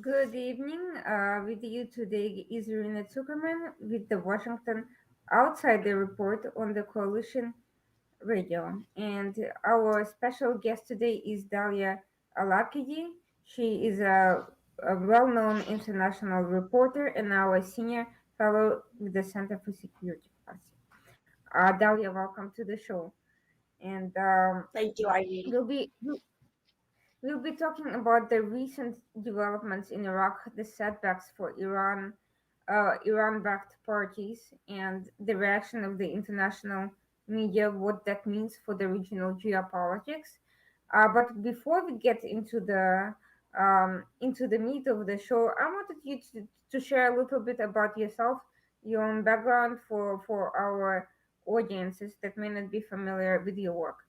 Good evening. With you today is Irina Zuckerman with the Washington Outsider Report on the Coalition Radio. And our special guest today is Dalia Al-Aqidi. She is a well known international reporter and now a senior fellow with the Center for Security Policy. Dalia, welcome to the show. And Thank you, Irene. we'll be We'll be talking about the recent developments in Iraq, the setbacks for Iran-backed parties, and the reaction of the international media, what that means for the regional geopolitics. But before we get into the meat of the show, I wanted you to share a little bit about yourself, your own background for our audiences that may not be familiar with your work.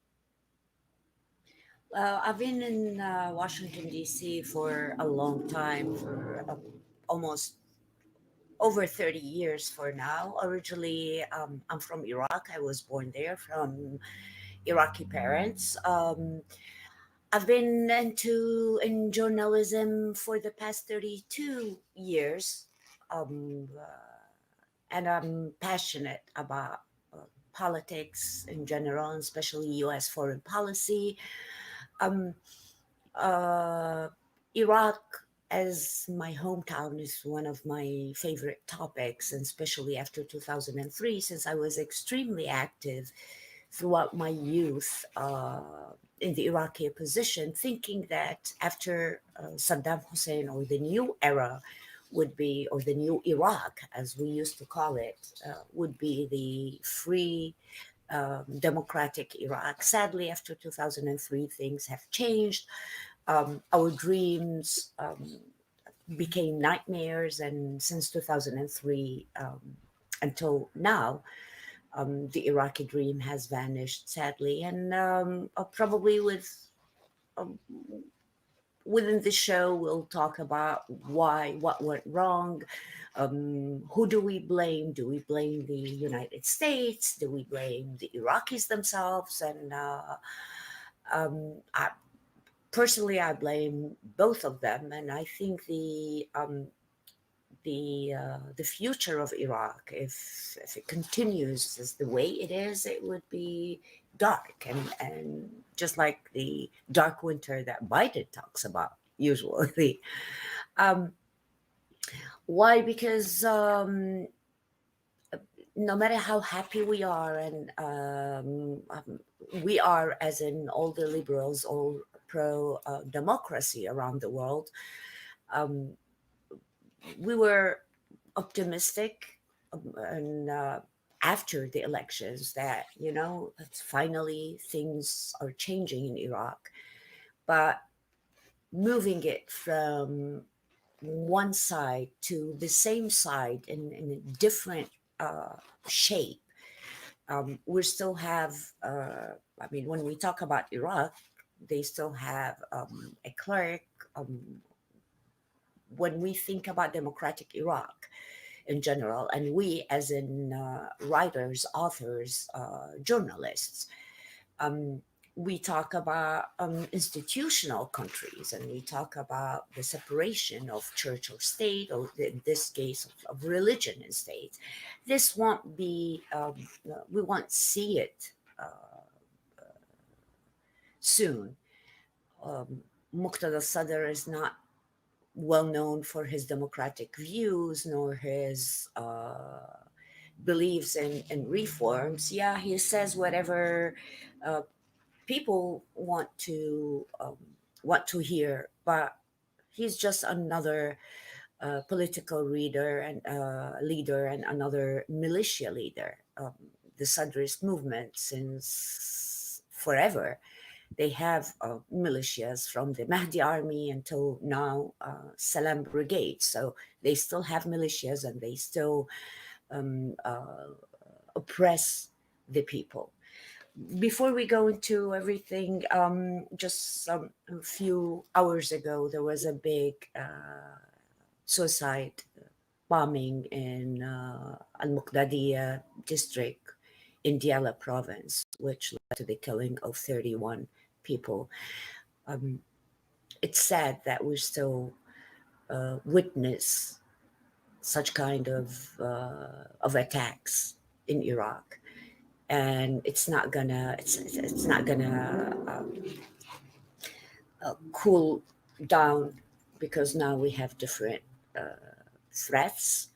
I've been in Washington, D.C. for a long time, for almost over 30 years for now. Originally, I'm from Iraq. I was born there from Iraqi parents. I've been in journalism for the past 32 years, um, and I'm passionate about politics in general, and especially U.S. foreign policy. Um, uh, Iraq, as my hometown, is one of my favorite topics, and especially after 2003, since I was extremely active throughout my youth in the Iraqi opposition, thinking that after Saddam Hussein, or the new era would be, or the new Iraq, as we used to call it, would be the free democratic Iraq. Sadly, after 2003, things have changed. Our dreams became nightmares, and since 2003 until now, the Iraqi dream has vanished, sadly. And probably um, within the show, we'll talk about why, what went wrong. Who do we blame? Do we blame the United States? Do we blame the Iraqis themselves? And I, personally, I blame both of them, and I think the future of Iraq, if it continues as the way it is, it would be dark, and just like the dark winter that Biden talks about usually. Um, why? Because no matter how happy we are, and we are, as in all the liberals, all pro democracy around the world, um, we were optimistic, and after the elections, that it's finally things are changing in Iraq. But moving it from one side to the same side in a different uh, shape, we still have, I mean, when we talk about Iraq, they still have a clerk. When we think about democratic Iraq in general, and we, as in writers, authors, journalists, um, we talk about institutional countries, and we talk about the separation of church or state, or in this case of religion and state. This won't be, we won't see it soon. Um, Muqtada Sadr is not well known for his democratic views, nor his beliefs in reforms. Yeah, he says whatever uh, people want to hear, but he's just another political leader, and another militia leader. The Sadrist movement, since forever, they have militias from the Mahdi army until now, Salam Brigade. So they still have militias, and they still oppress the people. Before we go into everything, just a few hours ago, there was a big suicide bombing in Al Muqdadiya district in Diyala province, which led to the killing of 31 people. Um, it's sad that we're still witness such kind of attacks in Iraq, and it's not gonna cool down because now we have different threats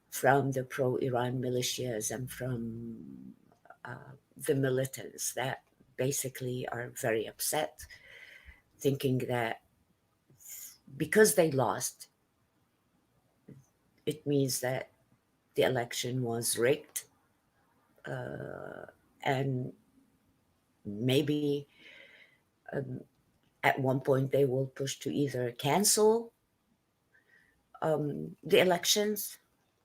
from the pro-Iran militias and from the militants that basically are very upset, thinking that because they lost, it means that the election was rigged, and maybe at one point they will push to either cancel the elections,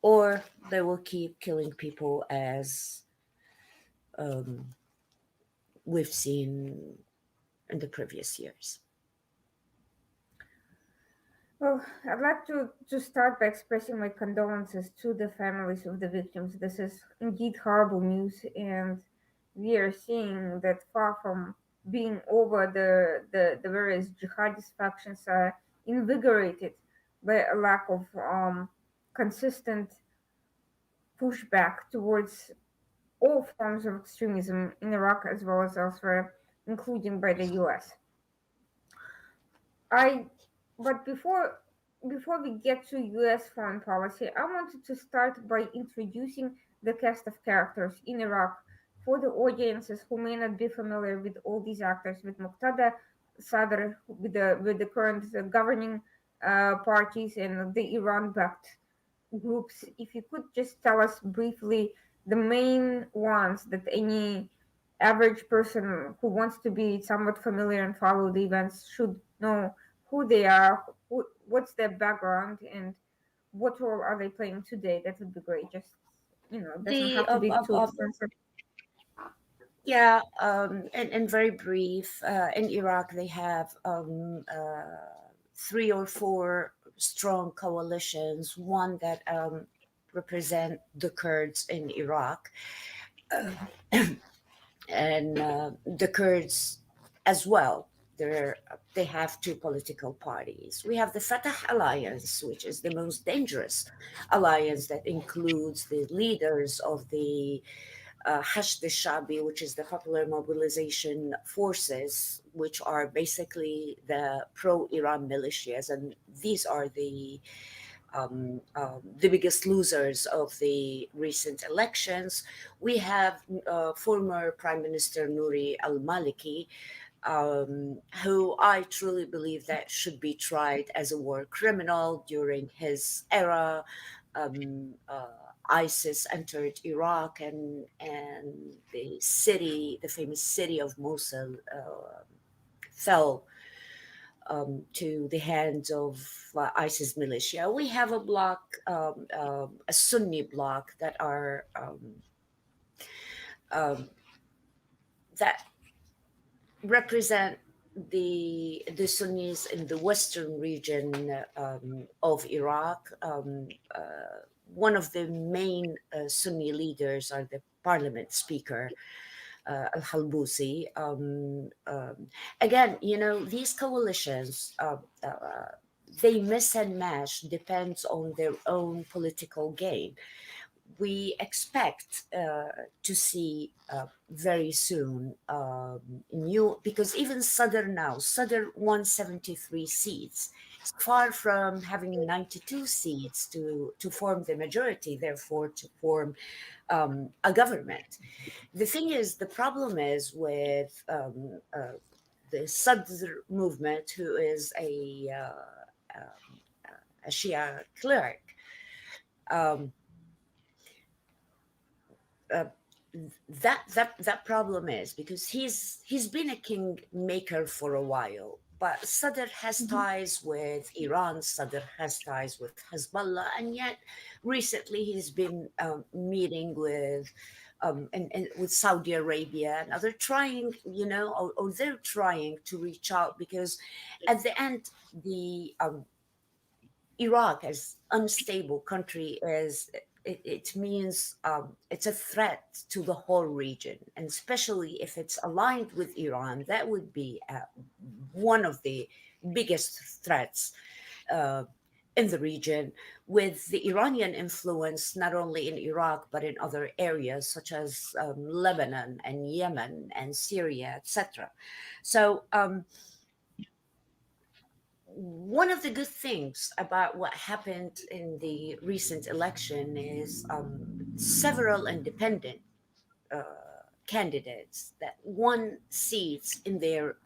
or they will keep killing people as we've seen in the previous years. Well, I'd like to start by expressing my condolences to the families of the victims. This is indeed horrible news, and we are seeing that far from being over, the various jihadist factions are invigorated by a lack of consistent pushback towards all forms of extremism in Iraq as well as elsewhere, including by the US. I but before we get to US foreign policy, I wanted to start by introducing the cast of characters in Iraq for the audiences who may not be familiar with all these actors, with Muqtada Sadr, with the current governing parties and the Iran-backed groups. If you could just tell us briefly the main ones that any average person who wants to be somewhat familiar and follow the events should know who they are, what's their background, and what role are they playing today. That would be great. Just doesn't The have to be too expensive. Yeah, and very brief. In Iraq, they have three or four strong coalitions. One that represent the Kurds in Iraq, and the Kurds as well. They have two political parties. We have the Fatah Alliance, which is the most dangerous alliance that includes the leaders of the Hashd al-Shabi, which is the Popular Mobilization Forces, which are basically the pro-Iran militias, and these are the biggest losers of the recent elections. We have former Prime Minister Nouri al-Maliki, who I truly believe that should be tried as a war criminal during his era. ISIS entered Iraq, and the famous city of Mosul, fell to the hands of ISIS militia. We have a bloc, a Sunni bloc um, that represent the Sunnis in the western region of Iraq. One of the main Sunni leaders are the parliament speaker, Al-Halbusi. Again, these coalitions, they miss and match depends on their own political gain. We expect to see very soon new, because even Sadr 173 seats, it's far from having 92 seats to form the majority, therefore to form a government. The thing is, the problem is with the Sadr movement, who is a Shia cleric. Um, uh, that problem is because he's been a kingmaker for a while, but Sadr has Mhm. ties with Iran, Sadr has ties with Hezbollah, and yet recently he's been meeting with and with Saudi Arabia, and they're trying, or they're trying to reach out, because at the end, the Iraq as unstable country is, it means it's a threat to the whole region, and especially if it's aligned with Iran, that would be one of the biggest threats. Uh, in the region, with the Iranian influence not only in Iraq but in other areas such as Lebanon and Yemen and Syria, etc. So, one of the good things about what happened in the recent election is several independent candidates that won seats in their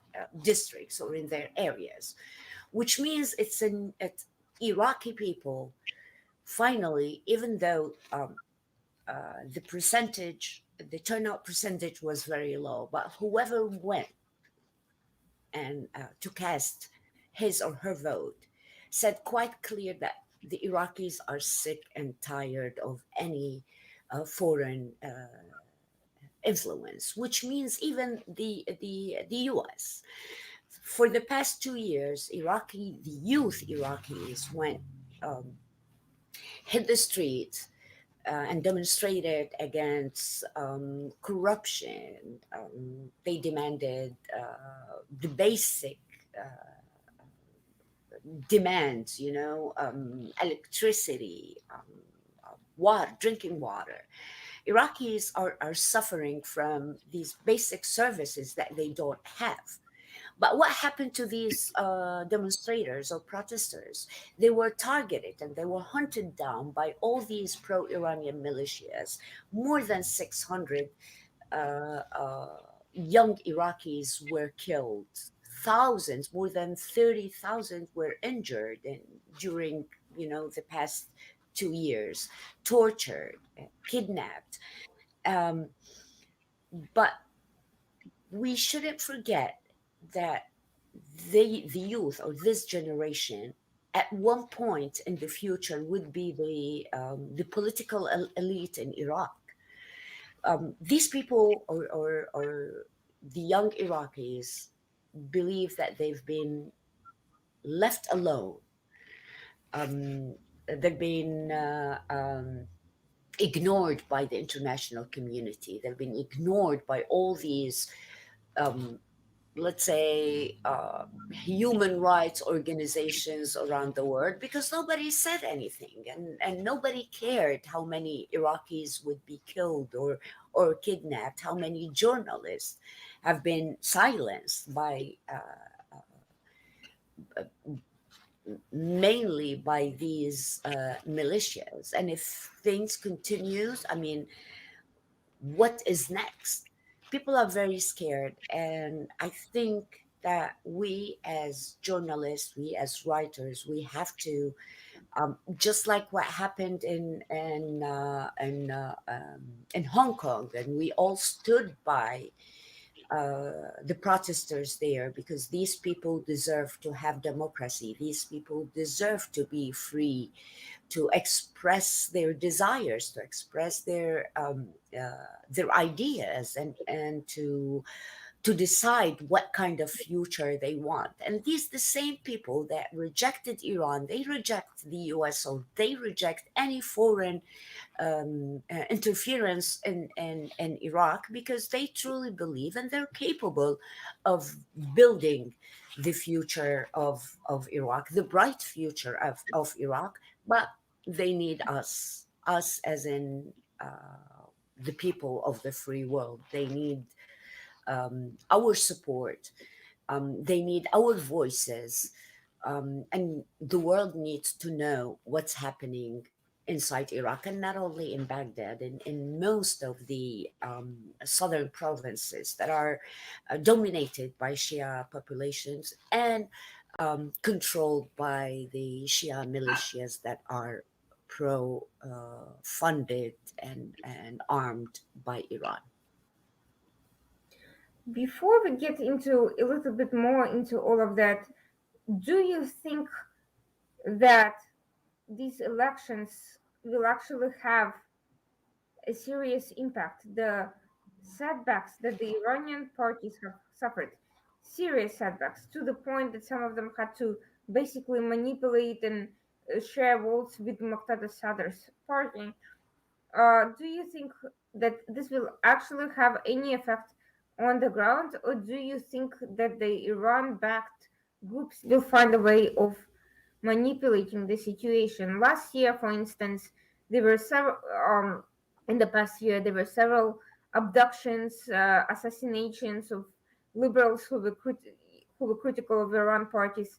districts or in their areas, which means it's Iraqi people finally, even though the turnout percentage was very low, but whoever went and to cast his or her vote said quite clear that the Iraqis are sick and tired of any foreign influence, which means even the U.S. For the past 2 years, the youth Iraqis went um, hit the streets and demonstrated against corruption. They demanded the basic demands, electricity, water, drinking water. Iraqis are suffering from these basic services that they don't have. But what happened to these demonstrators or protesters? They were targeted and they were hunted down by all these pro Iranian militias. More than 600 young Iraqis were killed. Thousands, more than 30,000 were injured during, the past 2 years, tortured, kidnapped. Um, but we shouldn't forget that the youth or this generation at one point in the future would be the political elite in Iraq. These people or the young Iraqis believe that they've been left alone. They've been ignored by the international community. They've been ignored by all these um, let's say, human rights organizations around the world because nobody said anything and nobody cared how many Iraqis would be killed or kidnapped, how many journalists have been silenced by mainly by these militias. And if things continues, I mean, what is next? People are very scared, and I think that we as journalists, we as writers, we have to, just like what happened in Hong Kong, and we all stood by the protesters there because these people deserve to have democracy. These people deserve to be free to express their desires, to express their ideas, and to decide what kind of future they want. And these the same people that rejected Iran, they reject the US, or they reject any foreign interference in Iraq because they truly believe and they're capable of building the future of Iraq, the bright future of Iraq. But they need us as in the people of the free world. They need our support. They need our voices. And the world needs to know what's happening inside Iraq, and not only in Baghdad, in most of the southern provinces that are dominated by Shia populations and controlled by the Shia militias that are pro funded and armed by Iran. Before we get into a little bit more into all of that, do you think that these elections will actually have a serious impact? The setbacks that the Iranian parties have suffered, serious setbacks, to the point that some of them had to basically manipulate and share votes with Muqtada Sadr's party. Do you think that this will actually have any effect on the ground, or do you think that the Iran backed groups will find a way of manipulating the situation. Last year, for instance, there were several. In the past year, there were several abductions, assassinations of liberals who were critical of Iran parties.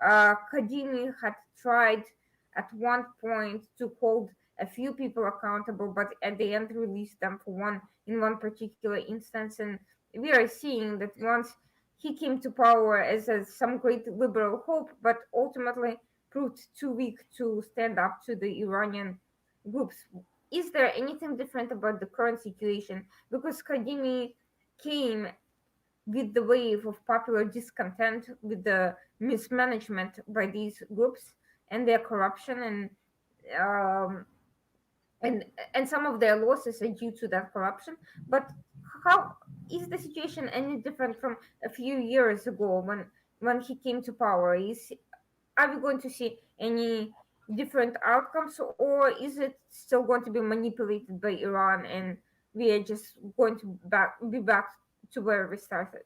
Kadimi had tried at one point to hold a few people accountable, but at the end released them for one particular instance. And we are seeing that once he came to power as some great liberal hope, but ultimately proved too weak to stand up to the Iranian groups. Is there anything different about the current situation? Because Kadimi came with the wave of popular discontent with the mismanagement by these groups and their corruption, um, and and some of their losses are due to that corruption. But how is the situation any different from a few years ago when he came to power? Is Are we going to see any different outcomes, or is it still going to be manipulated by Iran and we are just going to be back to where we started?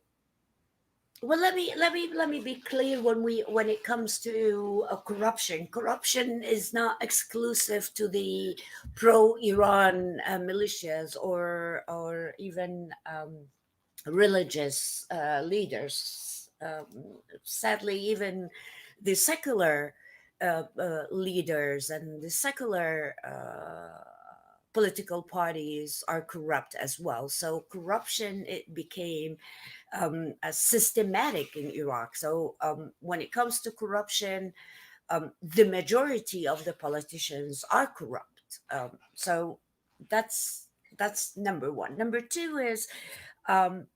Well, let me be clear. When it comes to corruption, corruption is not exclusive to the pro-Iran militias or even religious leaders. Sadly, even the secular leaders and the secular political parties are corrupt as well. So corruption, it became systematic in Iraq. So when it comes to corruption, the majority of the politicians are corrupt. So that's number one. Number two is, um,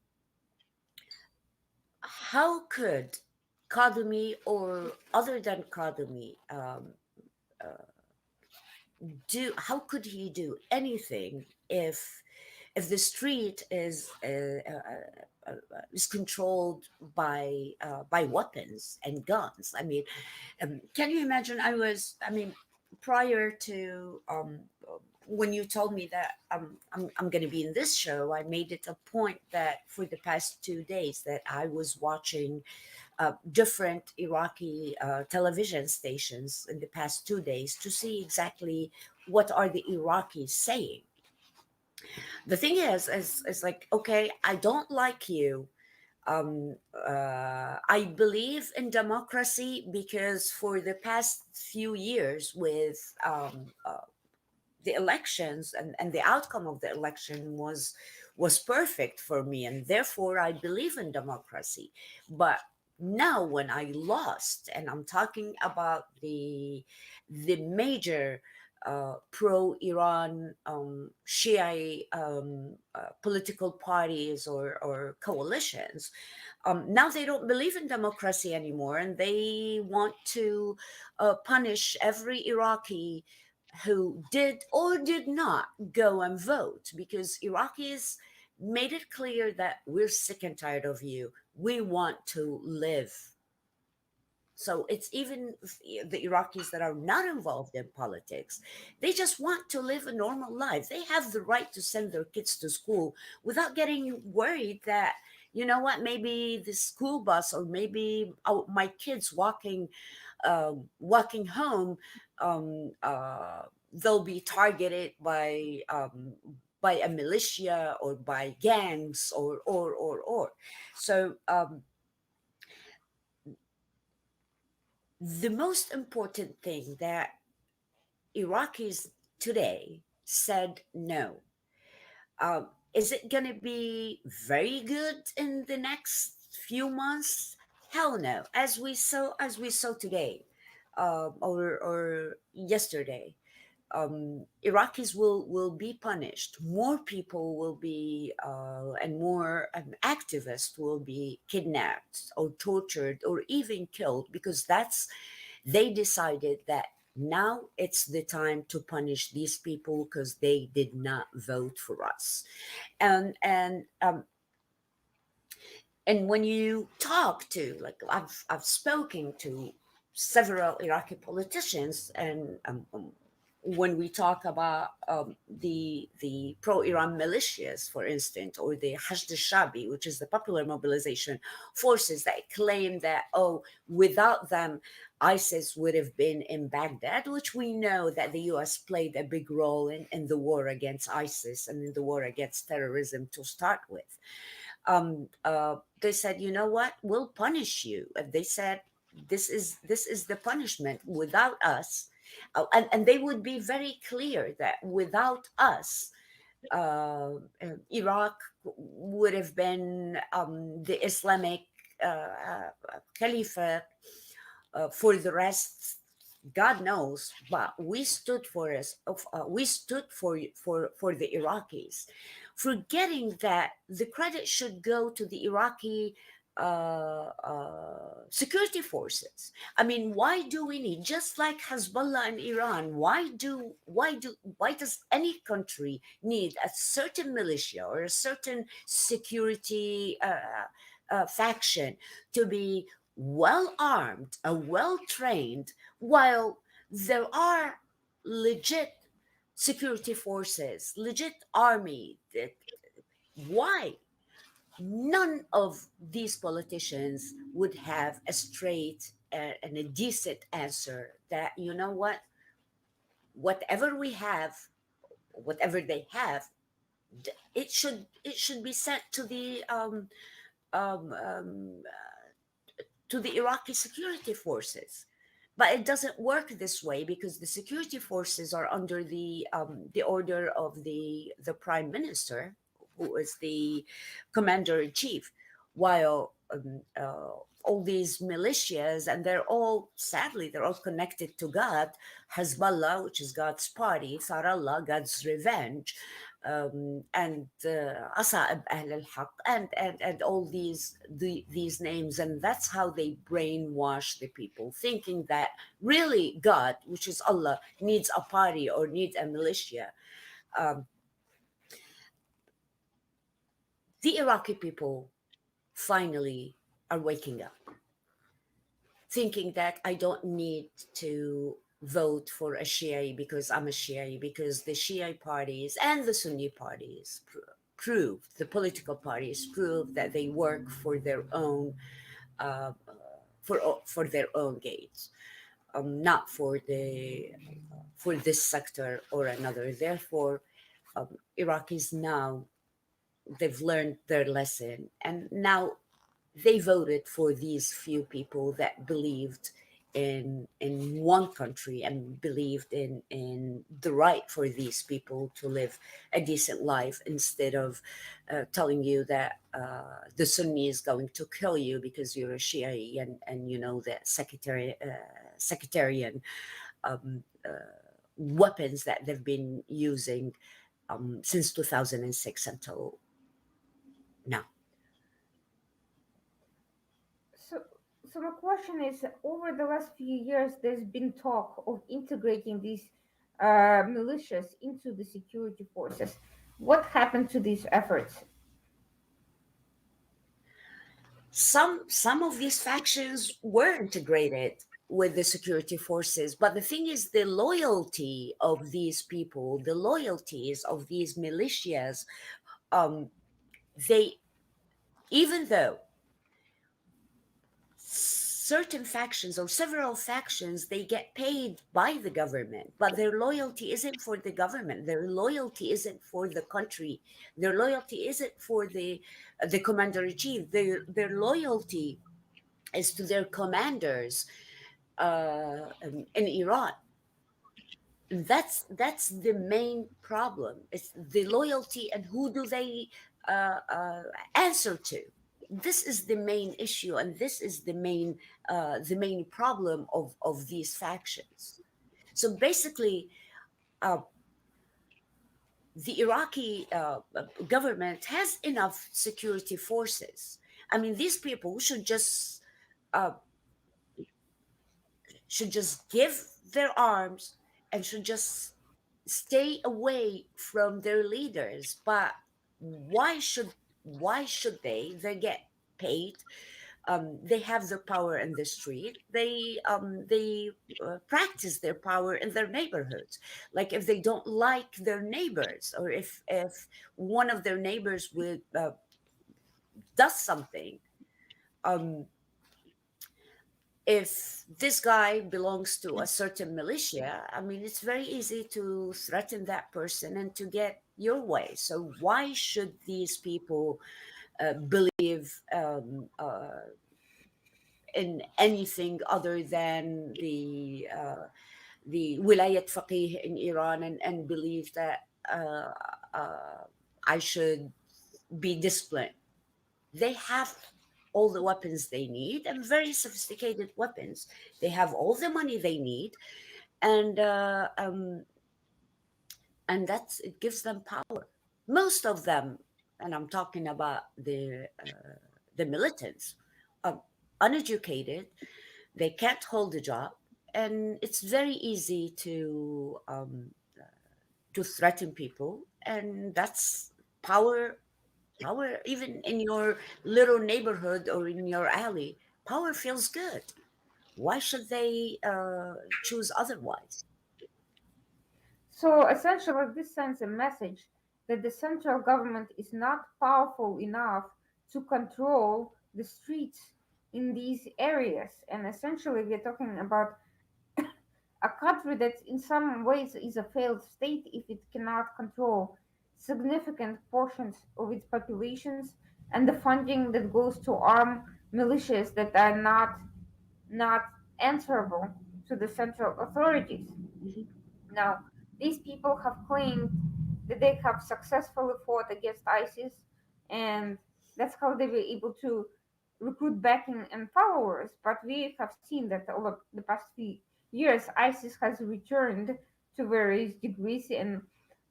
how could Kadumi or other than Kadumi do? How could he do anything if the street is controlled by weapons and guns? I mean, can you imagine? I mean, prior to when you told me that I'm going to be in this show, I made it a point that for the past 2 days that I was watching different Iraqi television stations in the past 2 days to see exactly what are the Iraqis saying. The thing is like, okay, I don't like you. I believe in democracy because for the past few years with the elections and the outcome of the election was perfect for me, and therefore I believe in democracy. But now when I lost, and I'm talking about the major pro-Iran Shia political parties or coalitions, now they don't believe in democracy anymore, and they want to punish every Iraqi who did or did not go and vote, because Iraqis made it clear that we're sick and tired of you. We want to live. So it's even the Iraqis that are not involved in politics. They just want to live a normal life. They have the right to send their kids to school without getting worried that, you know what, maybe the school bus or maybe my kids walking home, they'll be targeted by a militia or by gangs or. So the most important thing that Iraqis today said no. Is it going to be very good in the next few months? Hell no. As we saw today, or yesterday, Iraqis will be punished. More people will be, and more activists will be kidnapped or tortured or even killed, because they decided that now it's the time to punish these people because they did not vote for us. And when you talk to, like, I've spoken to several Iraqi politicians, and when we talk about the pro-Iran militias, for instance, or the Hashd al-Shabi, which is the popular mobilization forces that claim that, oh, without them, ISIS would have been in Baghdad, which we know that the US played a big role in the war against ISIS and in the war against terrorism to start with. They said, you know what, we'll punish you. And they said, this is the punishment without us. And they would be very clear that without us, Iraq would have been the Islamic Caliphate for the rest. God knows, but we stood for us. We stood for the Iraqis, forgetting that the credit should go to the Iraqi security forces. I mean, why do we need, just like Hezbollah and Iran? Why does any country need a certain militia or a certain security faction to be well armed, well trained, while there are legit security forces, legit army? Why? None of these politicians would have a straight and a decent answer that, you know what, whatever we have, whatever they have, it should be sent um, um, to the Iraqi security forces. But it doesn't work this way because the security forces are under the order of the prime minister, who is the commander in chief, while all these militias, and they're all, sadly, they're all connected to God. Hezbollah, which is God's party; Sarallah, God's revenge, and Asa'ib Ahl al-Haq, and all these names, and that's how they brainwash the people, thinking that really God, which is Allah, needs a party or needs a militia. Um, the Iraqi people finally are waking up, thinking that I don't need to vote for a Shia because I'm a Shia, because the Shia parties and the Sunni parties prove, the political parties prove that they work for their own uh, for their own gains, not for this sector or another. Therefore, Iraqis now, they've learned their lesson, and now they voted for these few people that believed in one country and believed in the right for these people to live a decent life, instead of telling you that the Sunni is going to kill you because you're a Shia, and you know that sectarian um, weapons that they've been using since 2006 until now. So, so my question is, over the last few years, there's been talk of integrating these militias into the security forces. What happened to these efforts? Some of these factions were integrated with the security forces, but the thing is, the loyalty of these people, the loyalties of these militias, um they, even though certain factions or several factions, they get paid by the government, but their loyalty isn't for the government, their loyalty isn't for the country, their loyalty isn't for the commander in chief, their loyalty is to their commanders in Iran. That's the main problem. It's the loyalty, and who do they answer to? This is the main issue, and this is the main problem of these factions. So basically, uh, the Iraqi government has enough security forces. I mean, these people uh, should just give their arms and should just stay away from their leaders. But why should why should they get paid They have their power in the street. They practice their power in their neighborhoods. Like if they don't like their neighbors, or if one of their neighbors would does something, um, if this guy belongs to a certain militia, I mean, it's very easy to threaten that person and to get your way. So why should these people believe in anything other than the wilayat faqih in Iran, and believe that uh, I should be disciplined? They have all the weapons they need, and very sophisticated weapons. They have all the money they need, and that's it gives them power. Most of them, and I'm talking about the militants, are uneducated. They can't hold a job, and it's very easy to threaten people, and that's power. Power, even in your little neighborhood or in your alley, power feels good. Why should they choose otherwise? So essentially, this sends a message that the central government is not powerful enough to control the streets in these areas. And essentially, we're talking about a country that, in some ways, is a failed state if it cannot control significant portions of its populations and the funding that goes to arm militias that are not answerable to the central authorities. Mhm. Now, these people have claimed that they have successfully fought against ISIS, and that's how they were able to recruit backing and followers. But we have seen that over the past few years, ISIS has returned to various degrees and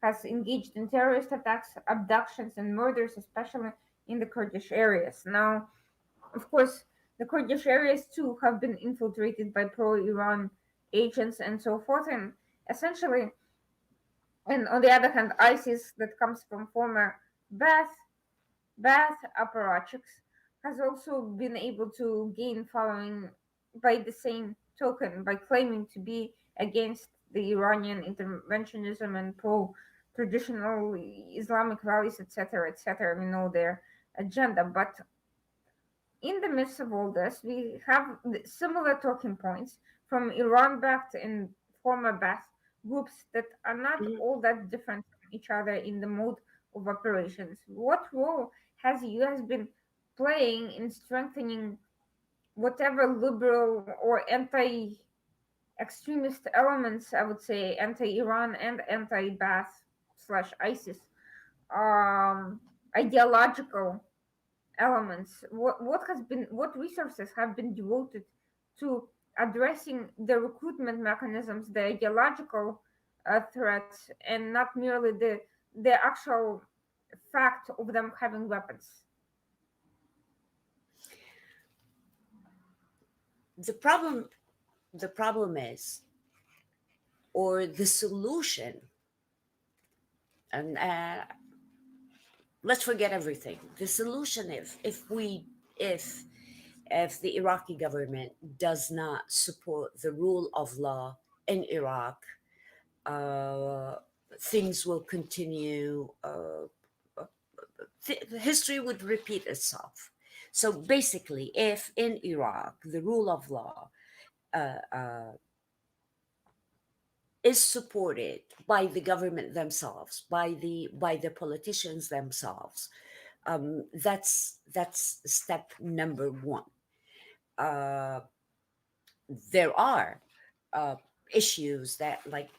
has engaged in terrorist attacks, abductions, and murders, especially in the Kurdish areas. Now, of course, the Kurdish areas too have been infiltrated by pro Iran agents and so forth. And essentially, and on the other hand, ISIS, that comes from former Ba'ath, Ba'ath apparatchiks, has also been able to gain following by the same token, by claiming to be against the Iranian interventionism and pro traditional Islamic values, etc., etc. We know their agenda. But in the midst of all this, we have similar talking points from Iran backed and former Ba'ath groups that are not Mhm. all that different from each other in the mode of operations. What role has the US been playing in strengthening whatever liberal or anti extremist elements, I would say, anti Iran and anti Ba'ath slash ISIS um, ideological elements? What resources have been devoted to addressing the recruitment mechanisms, the ideological threats, and not merely the actual fact of them having weapons? The problem, the problem is, or the solution, and let's forget everything. The solution, if the Iraqi government does not support the rule of law in Iraq, uh, things will continue. History would repeat itself. So basically, if in Iraq the rule of law is supported by the government themselves, by the politicians themselves, that's step number one. Uh, there are uh, issues that, like,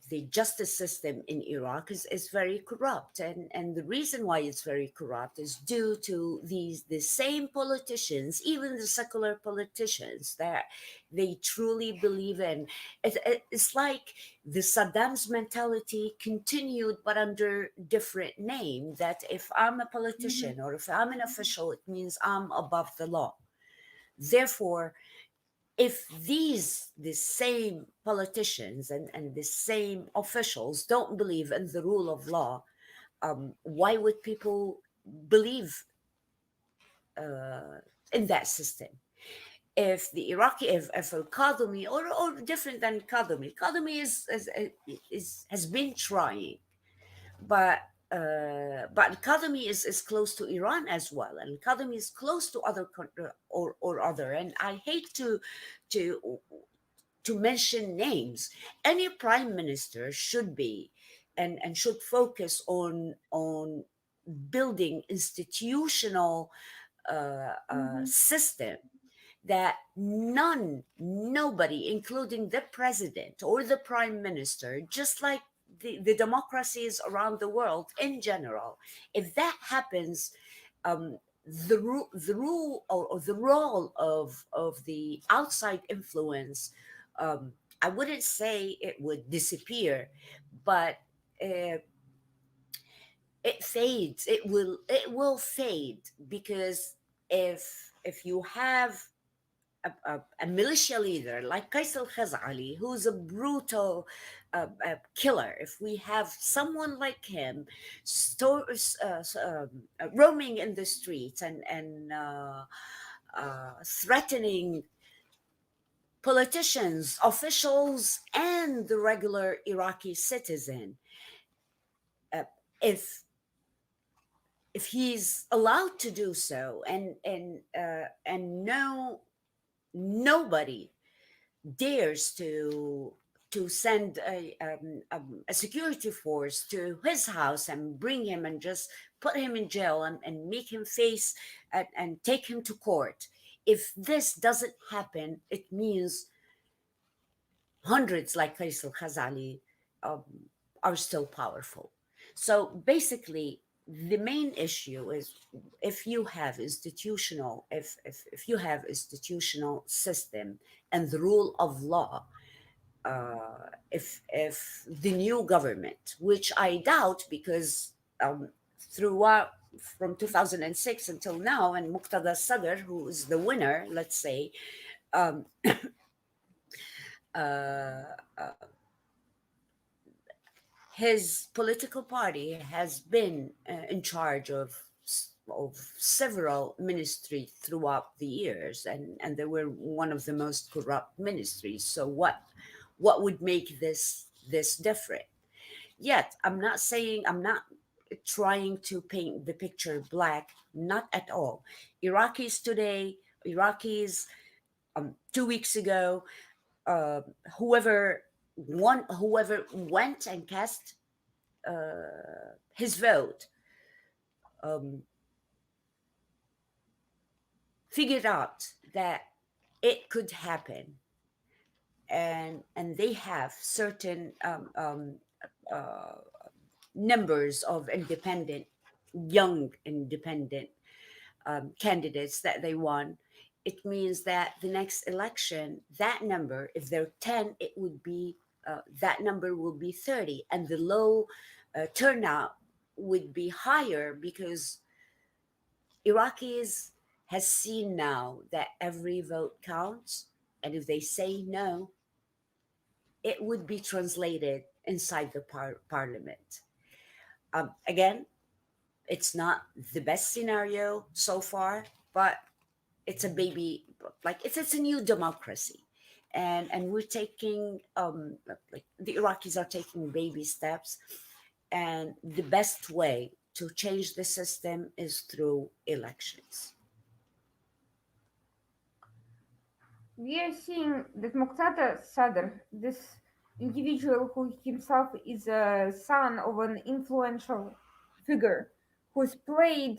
the justice system in Iraq is very corrupt, and the reason why it's very corrupt is due to the same politicians, even the secular politicians, that they truly believe in. It's like the Saddam's mentality continued, but under different name. That if I'm a Mhm. politician or if I'm an official, it means I'm above the law. Therefore, if the same politicians and the same officials don't believe in the rule of law, why would people believe in that system. If the Iraqi, if Al-Qadami, or different than Qadami has been trying, but Al-Qadami is close to Iran as well, and Al-Qadami is close to other or other, and I hate to to mention names. Any prime minister should be and should focus on building institutional Mm-hmm. system that nobody, including the president or the prime minister, just like the democracies around the world in general, if that happens, the rule or the role of the outside influence, I wouldn't say it would disappear, but uh, it will fade, because if you have a militia leader like Qais al-Khazali, who's a brutal killer, if we have someone like him roaming in the streets and threatening politicians, officials, and the regular Iraqi citizen, uh, if if he's allowed to do so, and nobody dares to send a security force to his house and bring him and just put him in jail and make him face and take him to court. If this doesn't happen, it means hundreds like Faisal Khazali um, are still powerful. So basically, the main issue is, if you have institutional system and the rule of law, if the new government, which I doubt, because throughout from 2006 until now, and Muqtada Sadr, who is the winner, let's say, um, uh, his political party has been in charge of several ministries throughout the years, and they were one of the most corrupt ministries. So what would make this different? Yet I'm not trying to paint the picture black, not at all. Iraqis 2 weeks ago, uh, whoever whoever went and cast his vote, um, figured out that it could happen, and they have certain uh, numbers of young independent candidates that they won. It means that the next election, that number, if they're 10, it would be that number will be 30, and the low turnout would be higher, because Iraqis has seen now that every vote counts, and if they say no, it would be translated inside the parliament. Again, it's not the best scenario so far, but it's a baby, like it's a new democracy, and we're taking like the Iraqis are taking baby steps, and the best way to change the system is through elections. We are seeing that Muqtada Sadr, this individual who himself is a son of an influential figure, who's played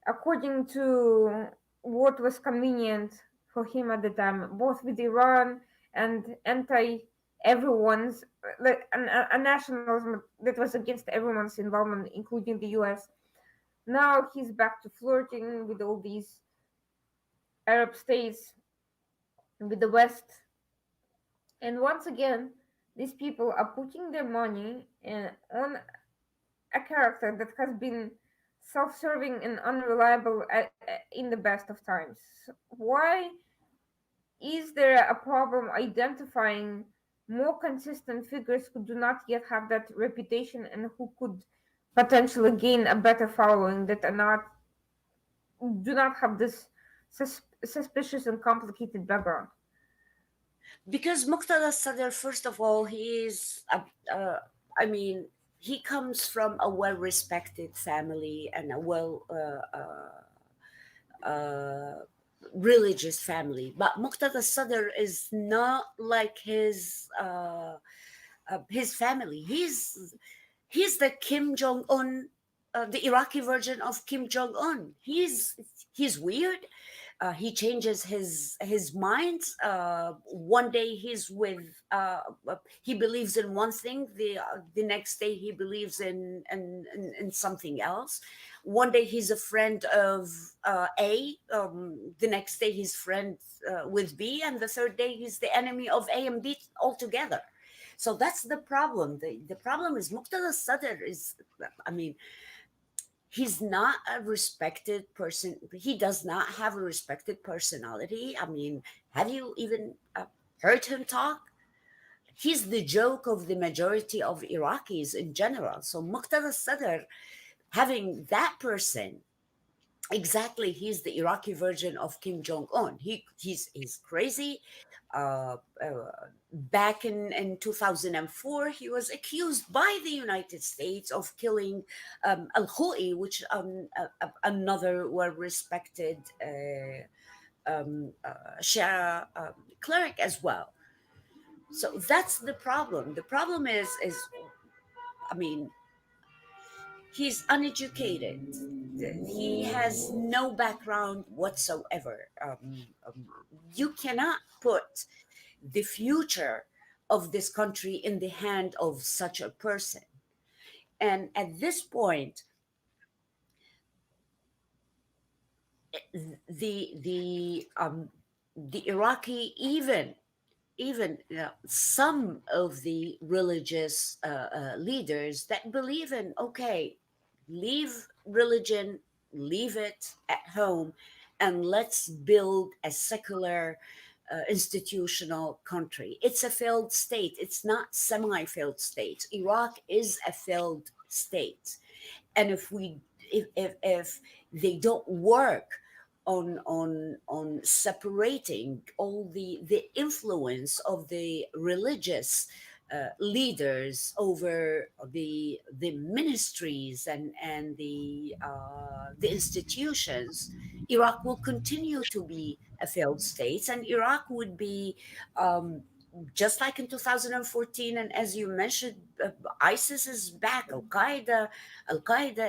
according to what was convenient for him at the time, both with Iran and anti everyone's, like a nationalism that was against everyone's involvement, including the US. Now he's back to flirting with all these Arab states, with the West. And once again, these people are putting their money on a character that has been self-serving and unreliable in the best of times. Why is there a problem identifying more consistent figures who do not yet have that reputation and who could potentially gain a better following, that are not do not have this suspicious and complicated background? Because Muqtada Sadr, first of all, he is, I mean, he comes from a well-respected family and a uh, religious family. But Muqtada Sadr is not like his family. He's the Kim Jong Un, the Iraqi version of Kim Jong Un. He's weird. He changes his mind. One day he's with he believes in one thing. The next day he believes in something else. One day he's a friend of A. The next day he's friend with B, and the third day he's the enemy of A and B altogether. So that's the problem. The problem is Muqtada Sadr is, I mean, he's not a respected person. He does not have a respected personality. I mean, have you even heard him talk? He's the joke of the majority of Iraqis in general. So Muqtada Sadr, having that person, exactly, he's the Iraqi version of Kim Jong Un. He's crazy. Back in 2004, he was accused by the United States of killing Al-Khouei, which another well-respected Shia cleric as well. So that's the problem. The problem is, I mean, he's uneducated. He has no background whatsoever. You cannot put the future of this country in the hand of such a person. And at this point, the the Iraqi, even some of the religious leaders that believe in, okay, leave religion, leave it at home, and let's build a secular institutional country. It's a failed state. It's not semi-failed state. Iraq is a failed state, and if they don't work on separating all the influence of the religious leaders over the ministries and the institutions, Iraq will continue to be a failed state, and Iraq would be um, just like in 2014. And as you mentioned, ISIS is back, Al Qaeda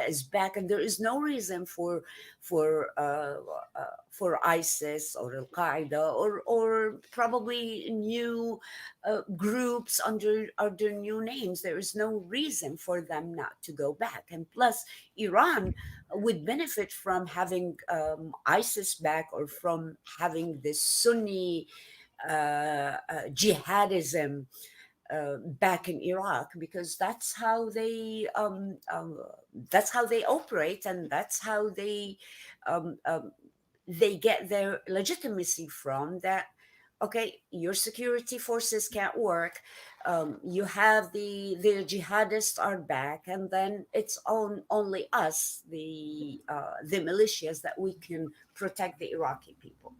is back, and there is no reason for uh, for ISIS or Al Qaeda or probably new groups under new names. There is no reason for them not to go back. And plus, Iran would benefit from having ISIS back, or from having this Sunni jihadism back in Iraq, because that's how they operate, and that's how they get their legitimacy from. That, okay, your security forces can't work. You have the jihadists are back, and then it's only us, the militias, that we can protect the Iraqi people.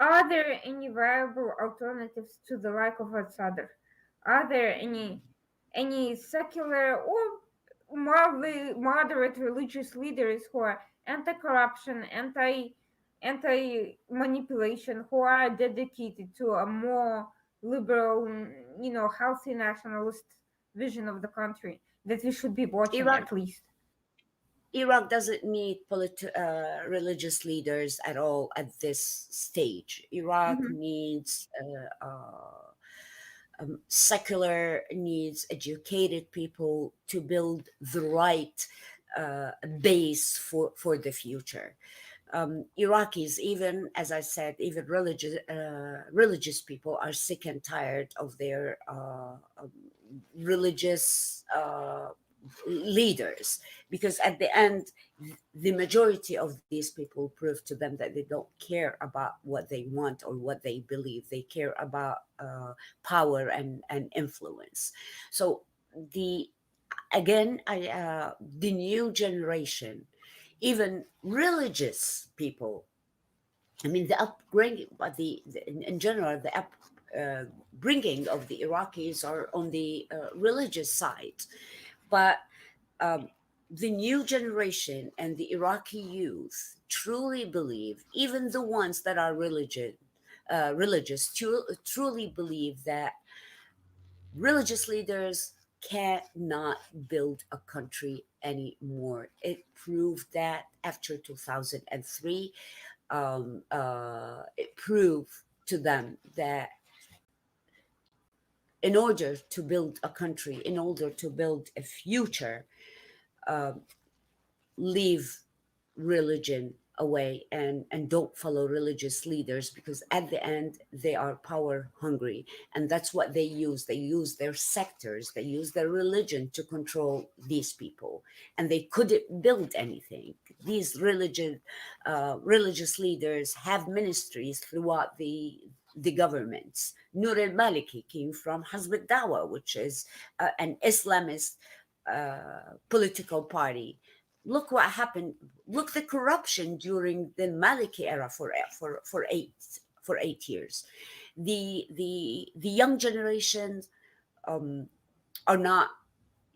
Are there any viable alternatives to the like of Al-Sadr? Are there any secular or mildly moderate religious leaders who are anti-corruption, anti-manipulation, who are dedicated to a more liberal, healthy nationalist vision of the country that we should be watching Iraq at least? Iraq doesn't need religious leaders at all at this stage. Iraq Mhm. needs secular, needs educated people to build the right base for the future. Iraqis, even as I said, even religious people are sick and tired of their religious leaders, because at the end, the majority of these people prove to them that they don't care about what they want or what they believe. They care about power and influence. So the again, the new generation, even religious people. I mean, the upbringing, but in general, the bringing of the Iraqis are on the religious side. But um, the new generation and the Iraqi youth truly believe, even the ones that are religious, truly believe that religious leaders cannot build a country anymore. It proved that after 2003. It proved to them that in order to build a country, in order to build a future, leave religion away and don't follow religious leaders, because at the end they are power hungry, and that's what they use their sectors, they use their religion to control these people, and they couldn't build anything. These religious leaders have ministries throughout the governments. Nur al-Maliki came from Hizb al-Dawa, which is an Islamist political party. Look what happened. Look the corruption during the Maliki era for 8 years. The young generations um, are not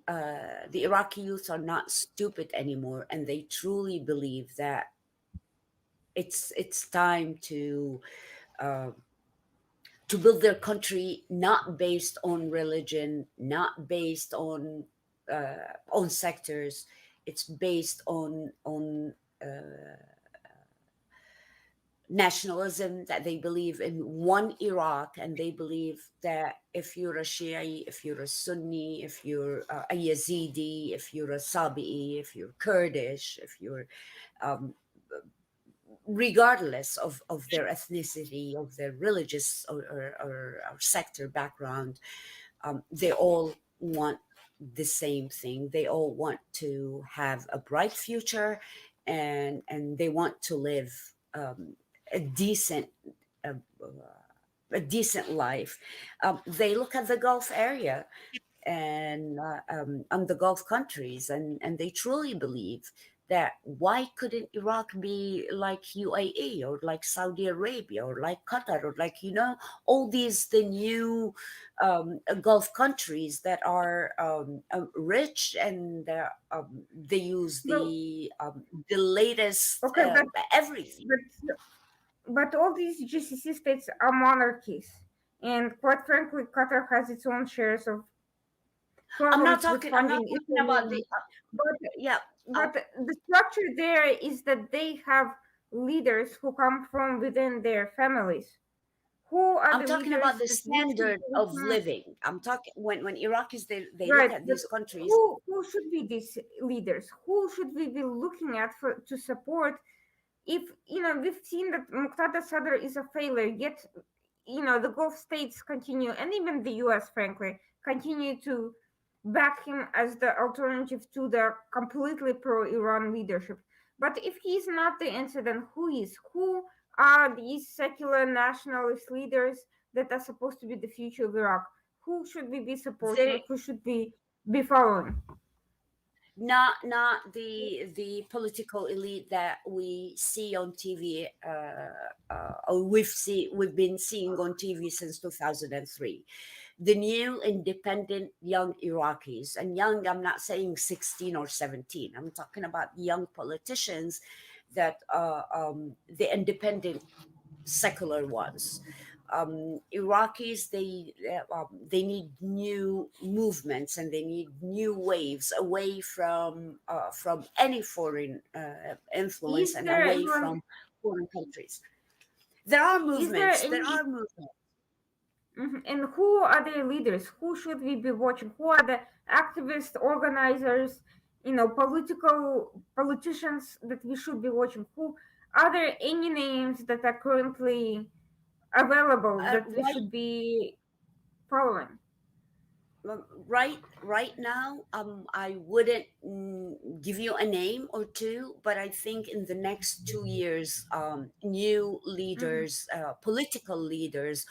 the Iraqi youth are not stupid anymore, and they truly believe that it's time uh, to build their country not based on religion, not based on sectors. It's based on nationalism, that they believe in one Iraq, and they believe that if you're a Shi'i, if you're a Sunni, if you're a Yazidi, if you're a Sabi'i, if you're Kurdish, if you're um, regardless of their ethnicity, of their religious or sector background, they all want the same thing. They all want to have a bright future, and they want to live a decent uh, a decent life. They look at the Gulf area and the Gulf countries, and they truly believe that why couldn't Iraq be like UAE or like Saudi Arabia or like Qatar or like all these the new Gulf countries that are rich, and they use Well, the latest okay, everything. but but all these GCC states are monarchies, and quite frankly, Qatar has its own shares of problems with I'm not funding talking about Islam. the But yeah. but the structure there is that they have leaders who come from within their families. Who are I'm the talking leaders about the that we should standard be of looking at? living. I'm talking when Iraqis they look Right, at but these countries. who should be these leaders? Who should we be looking at for to support? If we've seen that Muqtada Sadr is a failure, yet the Gulf states continue, and even the US, frankly, continue to back him as the alternative to the completely pro-Iran leadership. But if he's not the answer, then who is? Who are these secular nationalist leaders that are supposed to be the future of Iraq? Who should we be supporting? They Who should we be following? not the political elite that we see on TV, or we've been seeing on TV since 2003. The new independent young Iraqis, and young, I'm not saying 16 or 17. I'm talking about young politicians that the independent secular ones. Iraqis, they need new movements, and they need new waves away from any foreign influence, Is and there away anyone? from foreign countries. There are Is there movements. There any? are movements. Mhm. And who are their leaders? Who should we be watching? Who are the activists, organizers, politicians that we should be watching? Who are there any names that are currently available that we Right should be following? right now, I wouldn't give you a name or two, but I think in the next 2 years, new Mhm. leaders, political leaders,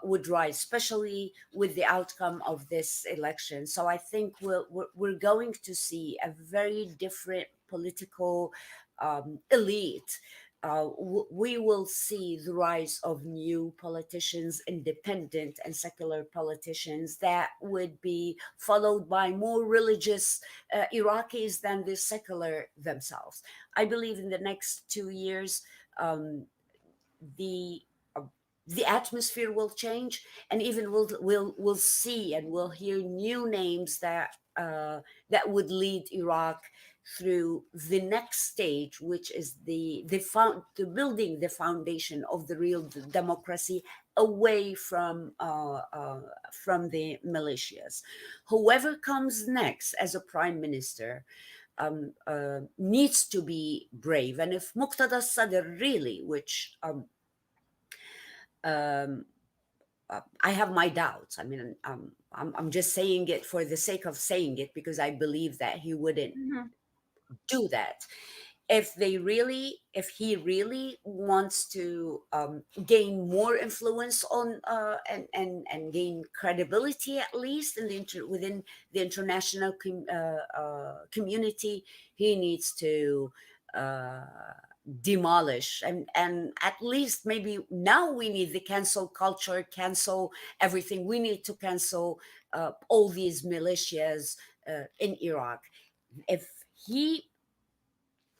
would rise, especially with the outcome of this election. So I think we're going to see a very different political elite, we will see the rise of new politicians, independent and secular politicians that would be followed by more religious Iraqis than the secular themselves. I believe in the next 2 years, um, the uh, the atmosphere will change, and even we'll see and we'll hear new names that would lead Iraq through the next stage, which is the building the foundation of the real democracy, away from the militias. Whoever comes next as a prime minister needs to be brave. And if Muqtada Sadr really, which um, I have my doubts. I mean, I'm just saying it for the sake of saying it, because I believe that he wouldn't Mhm. do that. If he really wants to gain more influence on and gain credibility, at least in within the international community, he needs to uh, demolish, and at least maybe now we need the cancel culture, cancel everything. We need to cancel all these militias in Iraq. If he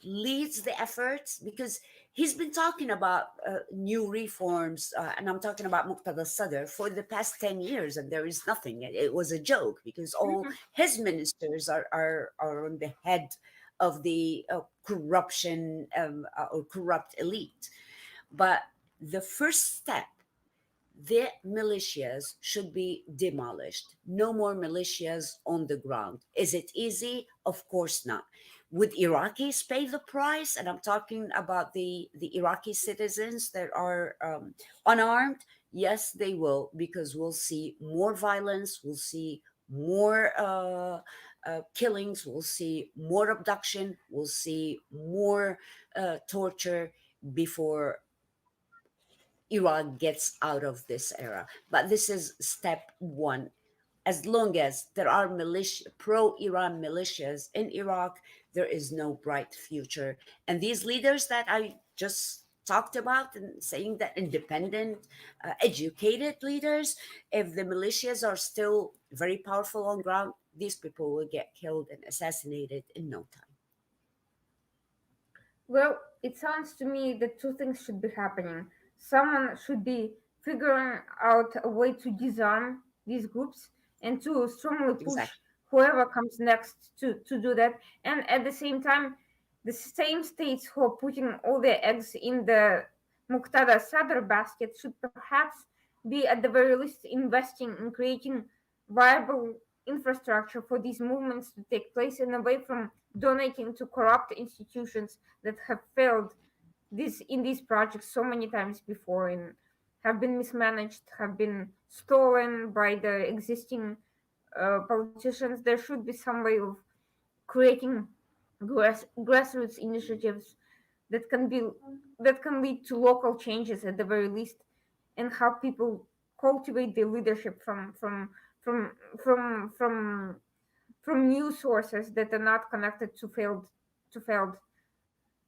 leads the efforts, because he's been talking about new reforms, and I'm talking about Muqtada Sadr for the past 10 years, and there is nothing. It was a joke, because all Mhm. his ministers are on the head of the corruption or corrupt elite. But the first step, the militias should be demolished. No more militias on the ground. Is it easy? Of course not. Would Iraqis pay the price? And I'm talking about the Iraqi citizens that are unarmed. Yes, they will, because we'll see more violence, we'll see more killings, we'll see more abduction, we'll see more torture before Iran gets out of this era. But this is step one. As long as there are pro-Iran militias in Iraq, there is no bright future. And these leaders that I just talked about, and saying that independent, educated leaders, if the militias are still very powerful on ground, these people will get killed and assassinated in no time. Well, it sounds to me that two things should be happening. Someone should be figuring out a way to disarm these groups and to strongly push Exactly. whoever comes next to do that. And at the same time, the same states who are putting all their eggs in the Muqtada Sadr basket should perhaps be at the very least investing in creating viable infrastructure for these movements to take place and away from donating to corrupt institutions that have failed this in these projects so many times before and have been mismanaged, have been stolen by the existing politicians. There should be some way of creating grassroots initiatives that can be that can lead to local changes at the very least, and help people cultivate their leadership from from from from news sources that are not connected to failed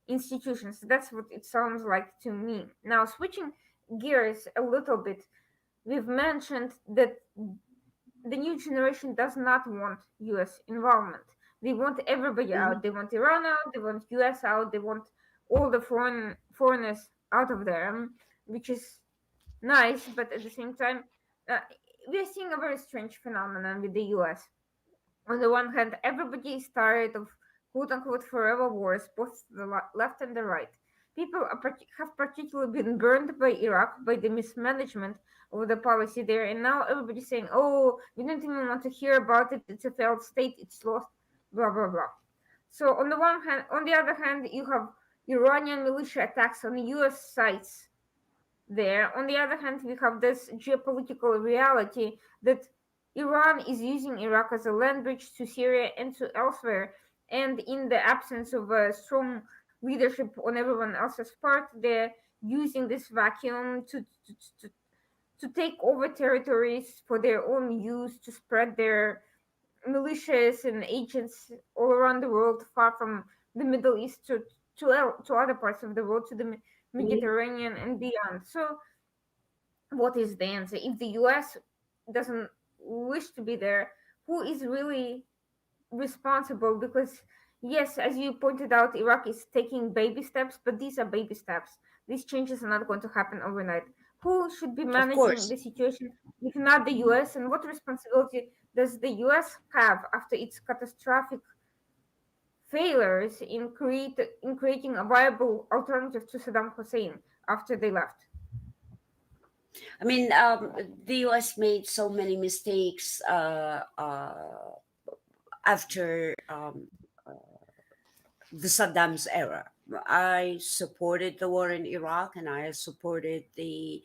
institutions. That's what it sounds like to me. Now, switching gears a little bit, we've mentioned that the new generation does not want US involvement. They want everybody Mhm. out. They want Iran out, they want US out, they want all the foreigners out of there, which is nice, but at the same time, uh, we're seeing a very strange phenomenon with the US. On the one hand, everybody is tired of quote unquote forever wars, both the left and the right. People have particularly been burned by Iraq, by the mismanagement of the policy there, and now everybody's saying, oh, we don't even want to hear about it, it's a failed state, it's lost, blah, blah, blah. So, on the other hand, you have Iranian militia attacks on US sites there. On the other hand, we have this geopolitical reality that Iran is using Iraq as a land bridge to Syria and to elsewhere. And in the absence of a strong leadership on everyone else's part, they're using this vacuum to, to take over territories for their own use, to spread their militias and agents all around the world, far from the Middle East to other parts of the world, to the Mhm. Mediterranean and beyond. So, what is the answer? If the US doesn't wish to be there, who is really responsible? Because, yes, as you pointed out, Iraq is taking baby steps, but these are baby steps. These changes are not going to happen overnight. Who should be Of managing course. the situation if not the US? And what responsibility does the US have after its catastrophic failures in creating a viable alternative to Saddam Hussein after they left? I mean, the U.S. made so many mistakes after the Saddam's era. I supported the war in Iraq, and I supported the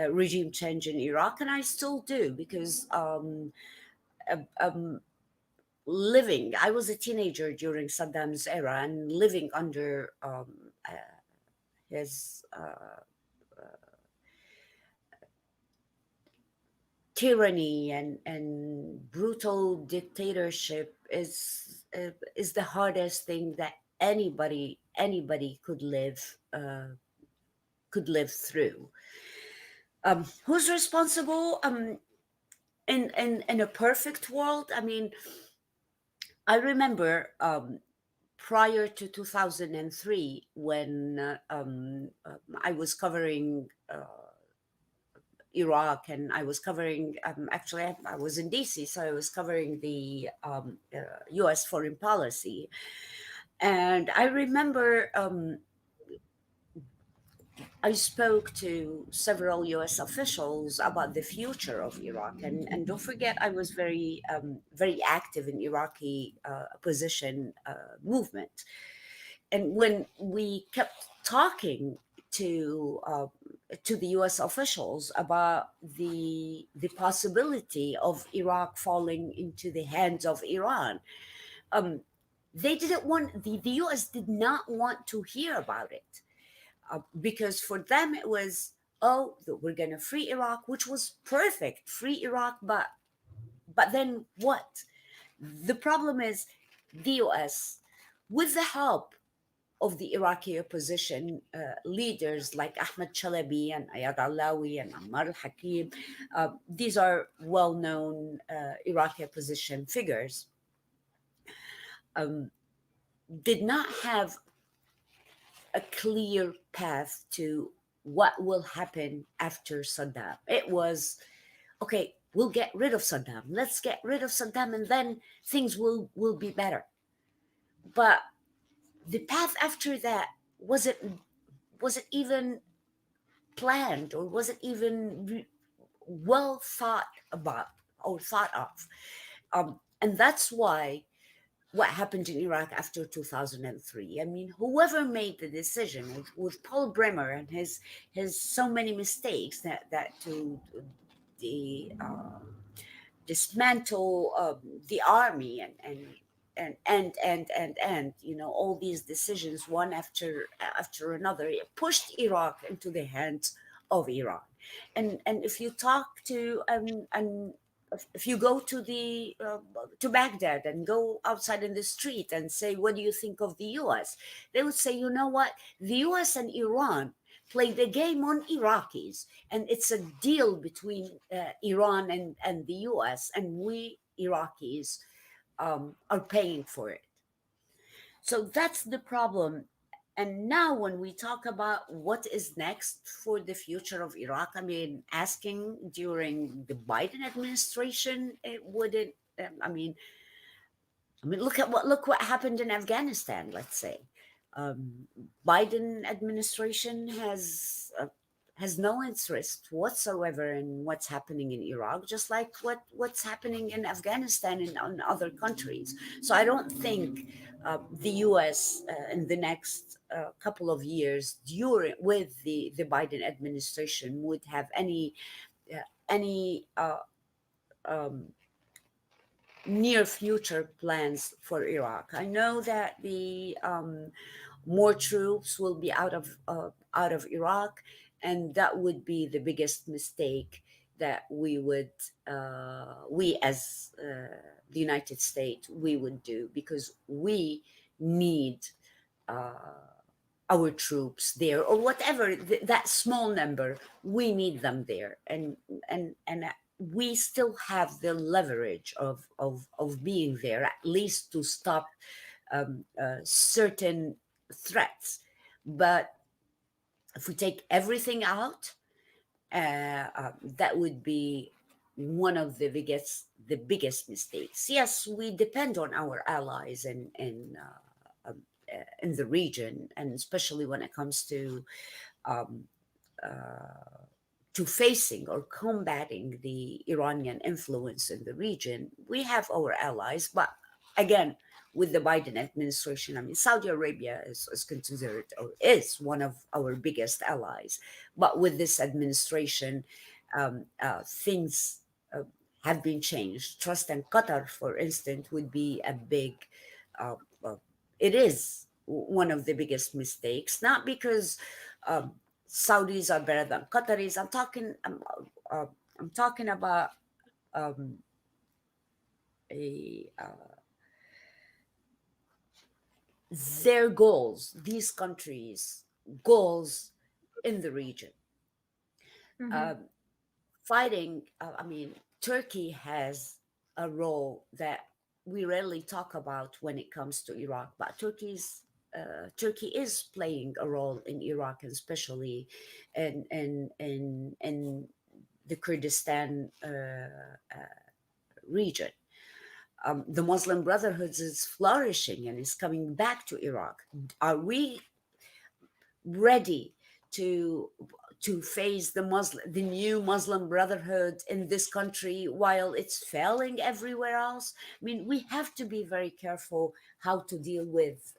regime change in Iraq, and I still do because living. I was a teenager during Saddam's era, and living under his tyranny and brutal dictatorship is the hardest thing that anybody could live through. Who's responsible? In a perfect world, I mean, I remember prior to 2003 when I was covering Iraq, and I was covering, actually, I was in DC, so I was covering the US foreign policy. And I remember I spoke to several US officials about the future of Iraq. And don't forget, I was very active in Iraqi opposition movement. And when we kept talking to the U.S. officials about the possibility of Iraq falling into the hands of Iran, um, they didn't want the U.S. did not want to hear about it because for them it was, oh, we're gonna free Iraq, which was perfect, free Iraq, but then what? The problem is the U.S. with the help of the Iraqi opposition leaders like Ahmed Chalabi and Ayad Alawi and Ammar al-Hakim. These are well-known Iraqi opposition figures. Um, did not have a clear path to what will happen after Saddam. It was, okay, we'll get rid of Saddam. Let's get rid of Saddam, and then things will be better. But the path after that wasn't even planned, or was it even well thought about or thought of. And that's why what happened in Iraq after 2003, I mean, whoever made the decision with Paul Bremer and his so many mistakes that to the dismantle the army and all these decisions one after another, it pushed Iraq into the hands of Iran. And if you talk to and if you go to Baghdad and go outside in the street and say, what do you think of the US, they would say, you know what, the US and Iran played a game on Iraqis, and it's a deal between Iran and the US, and we Iraqis are paying for it. So that's the problem. And now, when we talk about what is next for the future of Iraq, I mean, asking during the Biden administration, it wouldn't. I mean, look what happened in Afghanistan. Let's say, Biden administration has no interest whatsoever in what's happening in Iraq, just like what's happening in Afghanistan and on other countries. So I don't think the U.S. In the next couple of years, during with the Biden administration, would have any near future plans for Iraq. I know that the more troops will be out of Iraq, and that would be the biggest mistake that we as the United States we would do, because we need. our troops there, or whatever, that small number, we need them there. And we still have the leverage of being there, at least to stop certain threats. But if we take everything out, that would be one of the biggest mistakes. Yes, we depend on our allies in the region, and especially when it comes um, to facing or combating the Iranian influence in the region. We have our allies, but again, with the Biden administration, I mean, Saudi Arabia is considered, or is one of our biggest allies. But with this administration, things uh, have been changed. Trust in Qatar, for instance, would be a big, uh, uh, it is one of the biggest mistakes, not because um, Saudis are better than Qataris. Uh, I'm talking about um, a their goals, these countries' goals in the region. Mm-hmm. Um, Fighting, I mean, Turkey has a role that we rarely talk about when it comes to Iraq, but Turkey is playing a role in Iraq, and especially in the Kurdistan region. The Muslim Brotherhood is flourishing and is coming back to Iraq. Are we ready to face the new Muslim Brotherhood in this country while it's failing everywhere else? I mean, we have to be very careful how to deal with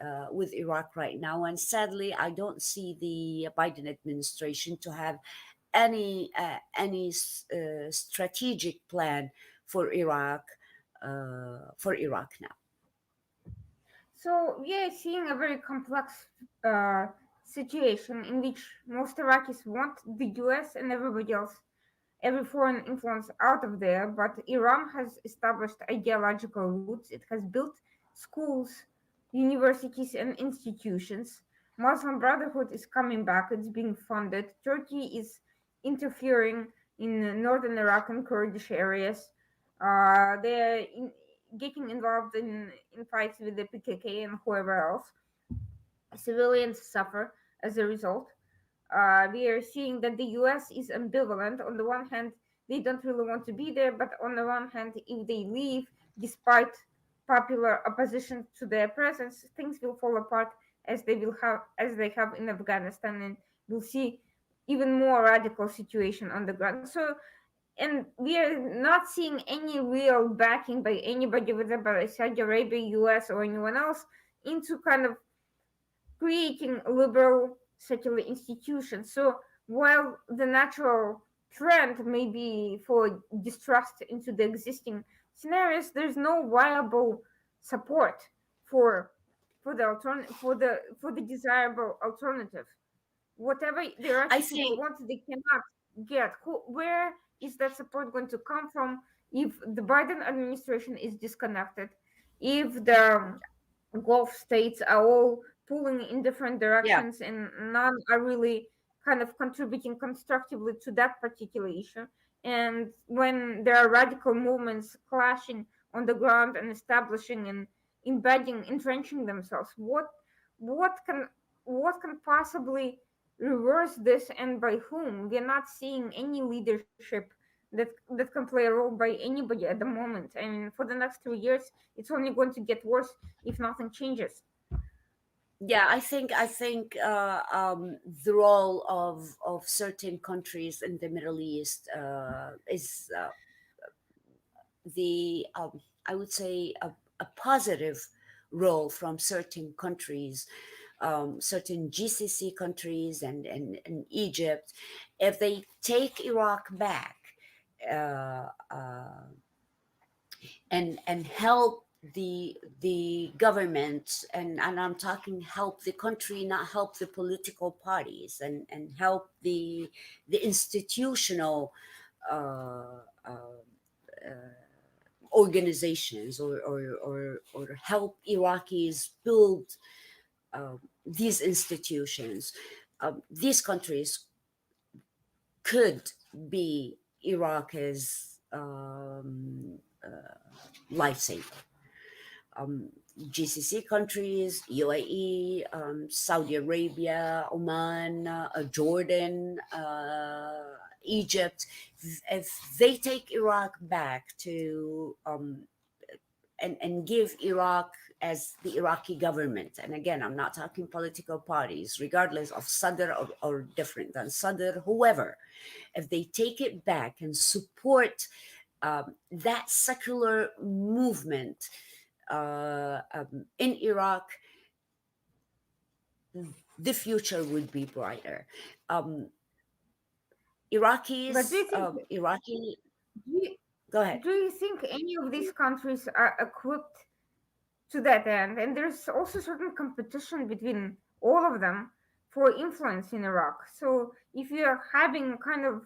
Iraq right now. And sadly, I don't see the Biden administration to have any strategic plan for Iraq now. So we are seeing a very complex uh, situation in which most Iraqis want the US and everybody else, every foreign influence out of there, but Iran has established ideological roots. It has built schools, universities, and institutions. Muslim Brotherhood is coming back, it's being funded. Turkey is interfering in northern Iraq and Kurdish areas. Getting involved in fights with the PKK and whoever else. Civilians suffer as a result. We are seeing that the US is ambivalent. On the one hand, they don't really want to be there, but on the one hand, if they leave, despite popular opposition to their presence, things will fall apart as they have in Afghanistan, and we'll see even more radical situation on the ground. So, and we are not seeing any real backing by anybody, whether by Saudi Arabia, US, or anyone else, into kind of creating liberal secular institutions. So while the natural trend may be for distrust into the existing scenarios, there's no viable support for for the desirable alternative. Whatever the I Iraqi people think, want, they cannot get. Where is that support going to come from if the Biden administration is disconnected? If the Gulf states are all pulling in different yeah. directions and none are really kind of contributing constructively to that particular issue. And when there are radical movements clashing on the ground and establishing and embedding, entrenching themselves, what can what can possibly reverse this, and by whom? We're not seeing any leadership that can play a role by anybody at the moment. And for the next 2 years, it's only going to get worse if nothing changes. Yeah, I think the role of certain countries in the Middle East is the I would say a positive role from certain countries, certain GCC countries, and Egypt, if they take Iraq back, uh, uh, and help the government, and I'm talking help the country, not help the political parties, and help the institutional uh, organizations, or help Iraqis build these institutions, these countries could be Iraq's lifesaver. um, GCC countries, UAE, Saudi Arabia, Oman, Jordan, Egypt, if they take Iraq back to and give Iraq as the Iraqi government, and again, I'm not talking political parties, regardless of Sadr or different than Sadr, whoever, if they take it back and support that secular movement in Iraq, the future would be brighter. Um, But do you think Iraqi, do you, go ahead. do you think any of these countries are equipped to that end? And there's also certain competition between all of them for influence in Iraq. So if you're having kind of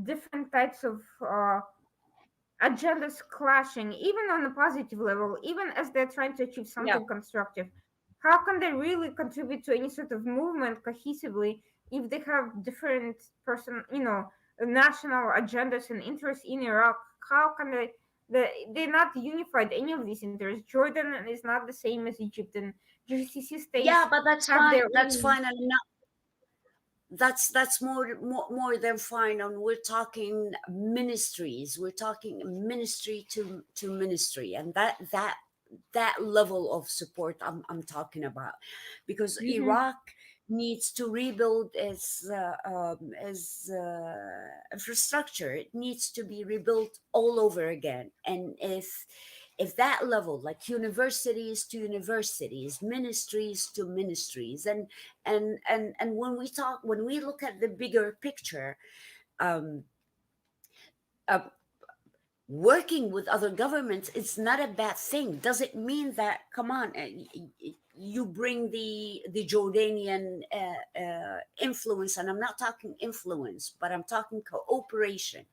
different types of agendas clashing, even on a positive level, even as they're trying to achieve Yeah, something constructive, how can they really contribute to any sort of movement cohesively if they have different national agendas and interests in Iraq? How can they're not unified any of these interests? Jordan is not the same as Egypt, and GCC yeah, states but that's have fine. their That's own. fine. And that's more than fine. And we're talking ministries, we're talking ministry to ministry, and that level of support I'm talking about, because Mhm. Iraq needs to rebuild its infrastructure. It needs to be rebuilt all over again. And if that level, like universities to universities, ministries to ministries, and when we look at the bigger picture, um, uh, working with other governments, it's not a bad thing. Does it mean that, come on, you bring the Jordanian influence, and I'm not talking influence, but I'm talking cooperation.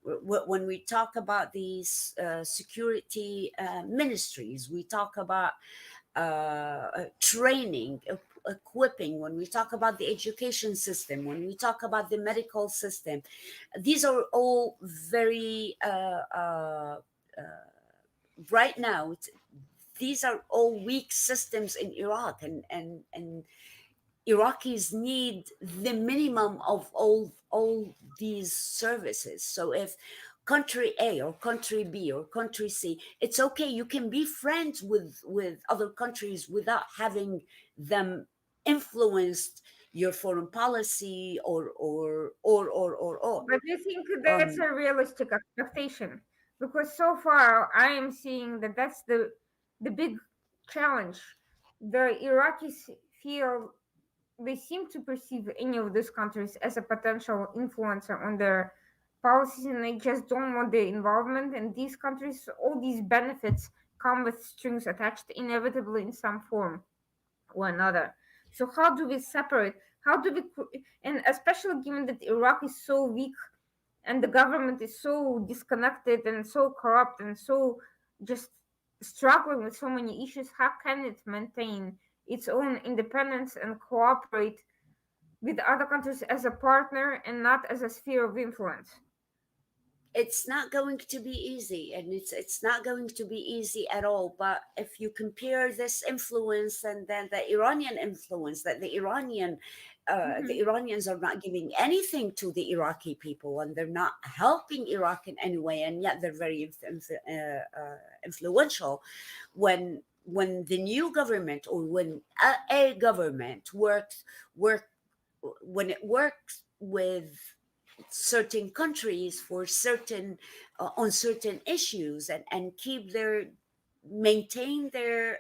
When we talk about these security ministries, we talk about training, equipping, when we talk about the education system, when we talk about the medical system, these are all very right now. These are all weak systems in Iraq, and Iraqis need the minimum of all these services. So if country A or country B or country C, it's okay. You can be friends with other countries without having them influenced your foreign policy or. But do you think that's Um, a realistic expectation? Because so far I am seeing that that's the big challenge. The Iraqis feel they seem to perceive any of these countries as a potential influencer on their policies, and they just don't want their involvement. And these countries, all these benefits come with strings attached inevitably in some form or another. So how do we separate? How do we, and especially given that Iraq is so weak and the government is so disconnected and so corrupt and so just struggling with so many issues, how can it maintain its own independence and cooperate with other countries as a partner and not as a sphere of influence? it's not going to be easy, and it's not going to be easy at all. But if you compare this influence and then the Iranian influence, that Hmm. the Iranians are not giving anything to the Iraqi people, and they're not helping Iraq in any way, and yet they're very influential. When the new government, or when a government work when it works with certain countries for certain on certain issues, and keep maintain their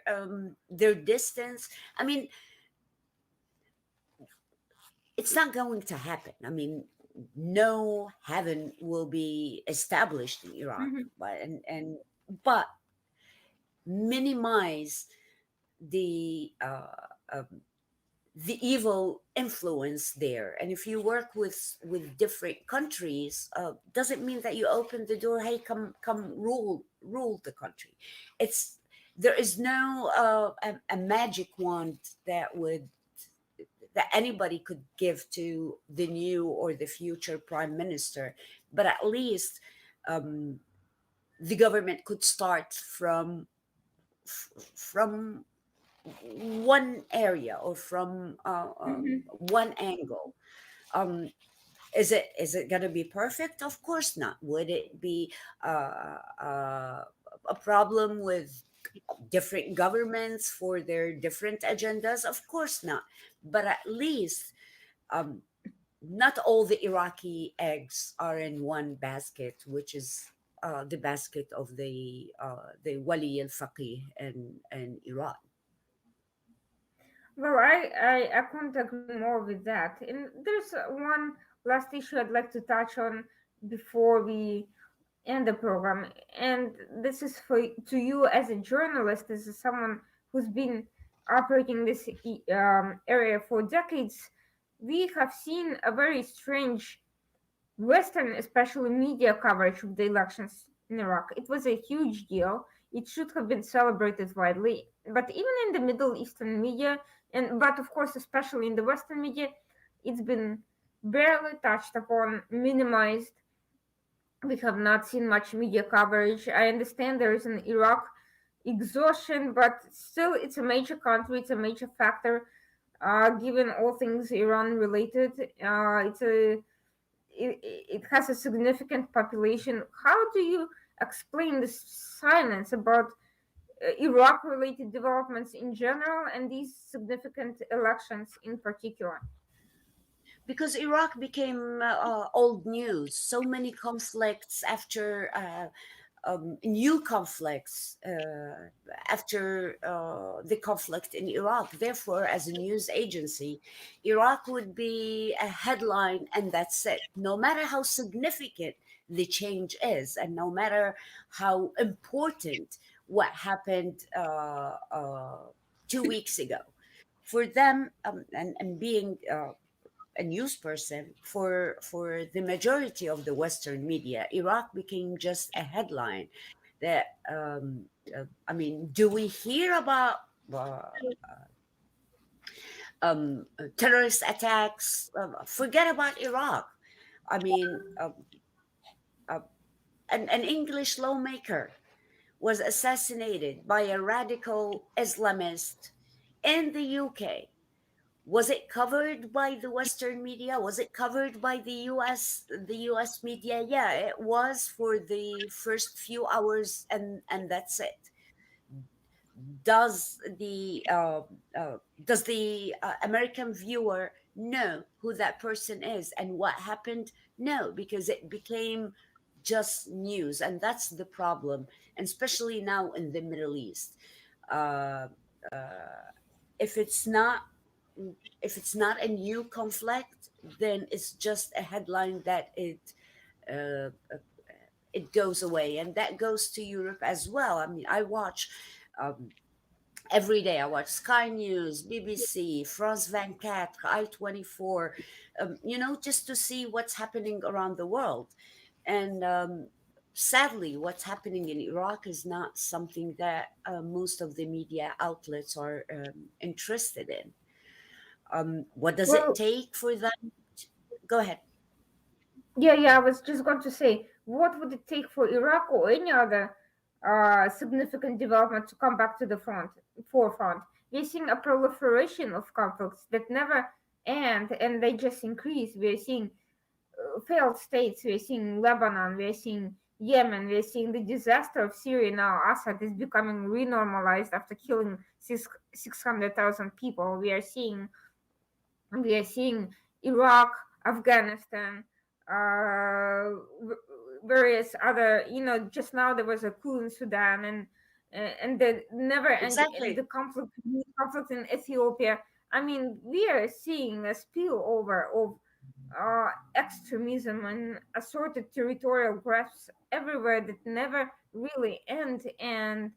distance, I mean, it's not going to happen. I mean, no heaven will be established in Iraq, Hmm. but minimize the the evil influence there. And if you work with different countries, doesn't mean that you open the door, hey, come rule the country. It's There is no a magic wand that would that anybody could give to the new or the future prime minister, but at least um, the government could start from one area or from Hmm. one angle. Um, is it going to be perfect? Of course not. Would it be a problem with different governments for their different agendas? Of course not. But at least um, not all the Iraqi eggs are in one basket, which is the basket of the Wali al Faqih and Iran. Well, I couldn't agree more with that. And there's one last issue I'd like to touch on before we end the program. And this is for to you as a journalist, as someone who's been operating this area for decades. We have seen a very strange Western, especially media coverage of the elections in Iraq. It was a huge deal. It should have been celebrated widely. But even in the Middle Eastern media, and but of course, especially in the Western media, it's been barely touched upon, minimized. We have not seen much media coverage. I understand there is an Iraq exhaustion, but still, it's a major country. It's a major factor, given all things Iran related. It has a significant population. How do you explain this silence about Iraq related developments in general and these significant elections in particular? Because Iraq became old news. So many conflicts after new conflicts after the conflict in Iraq. Therefore, as a news agency, Iraq would be a headline and that's it. No matter how significant the change is, and no matter how important what happened 2 weeks ago. For them, and being a news person for the majority of the Western media, Iraq became just a headline. That I mean, do we hear about uh, terrorist attacks? Forget about Iraq. I mean, uh, an English lawmaker was assassinated by a radical Islamist in the UK. Was it covered by the Western media? Was it covered by the US media? Yeah, it was for the first few hours, and that's it. Does the American viewer know who that person is and what happened? No, because it became just news, and that's the problem, and especially now in the Middle East. Uh, uh, if it's not if it's not a new conflict, then it's just a headline that uh, it goes away, and that goes to Europe as well. I mean, I watch um, every day. I watch Sky News, BBC, France 24, I-24. Just to see what's happening around the world, and sadly, what's happening in Iraq is not something that most of the media outlets are interested in. What does it Well, take for them? Go ahead. yeah, I was just going to say, what would it take for Iraq or any other significant development to come back to the forefront? We're seeing a proliferation of conflicts that never end and they just increase. We're seeing failed states. We're seeing Lebanon. We're seeing Yemen. We're seeing the disaster of Syria now. Assad is becoming renormalized after killing 600,000 people. We are seeing Iraq, Afghanistan, uh, various other. Just now there was a coup in Sudan, and the never ending and Exactly. the conflict in Ethiopia. I mean, we are seeing a spillover of extremism and assorted territorial grasps everywhere that never really end, and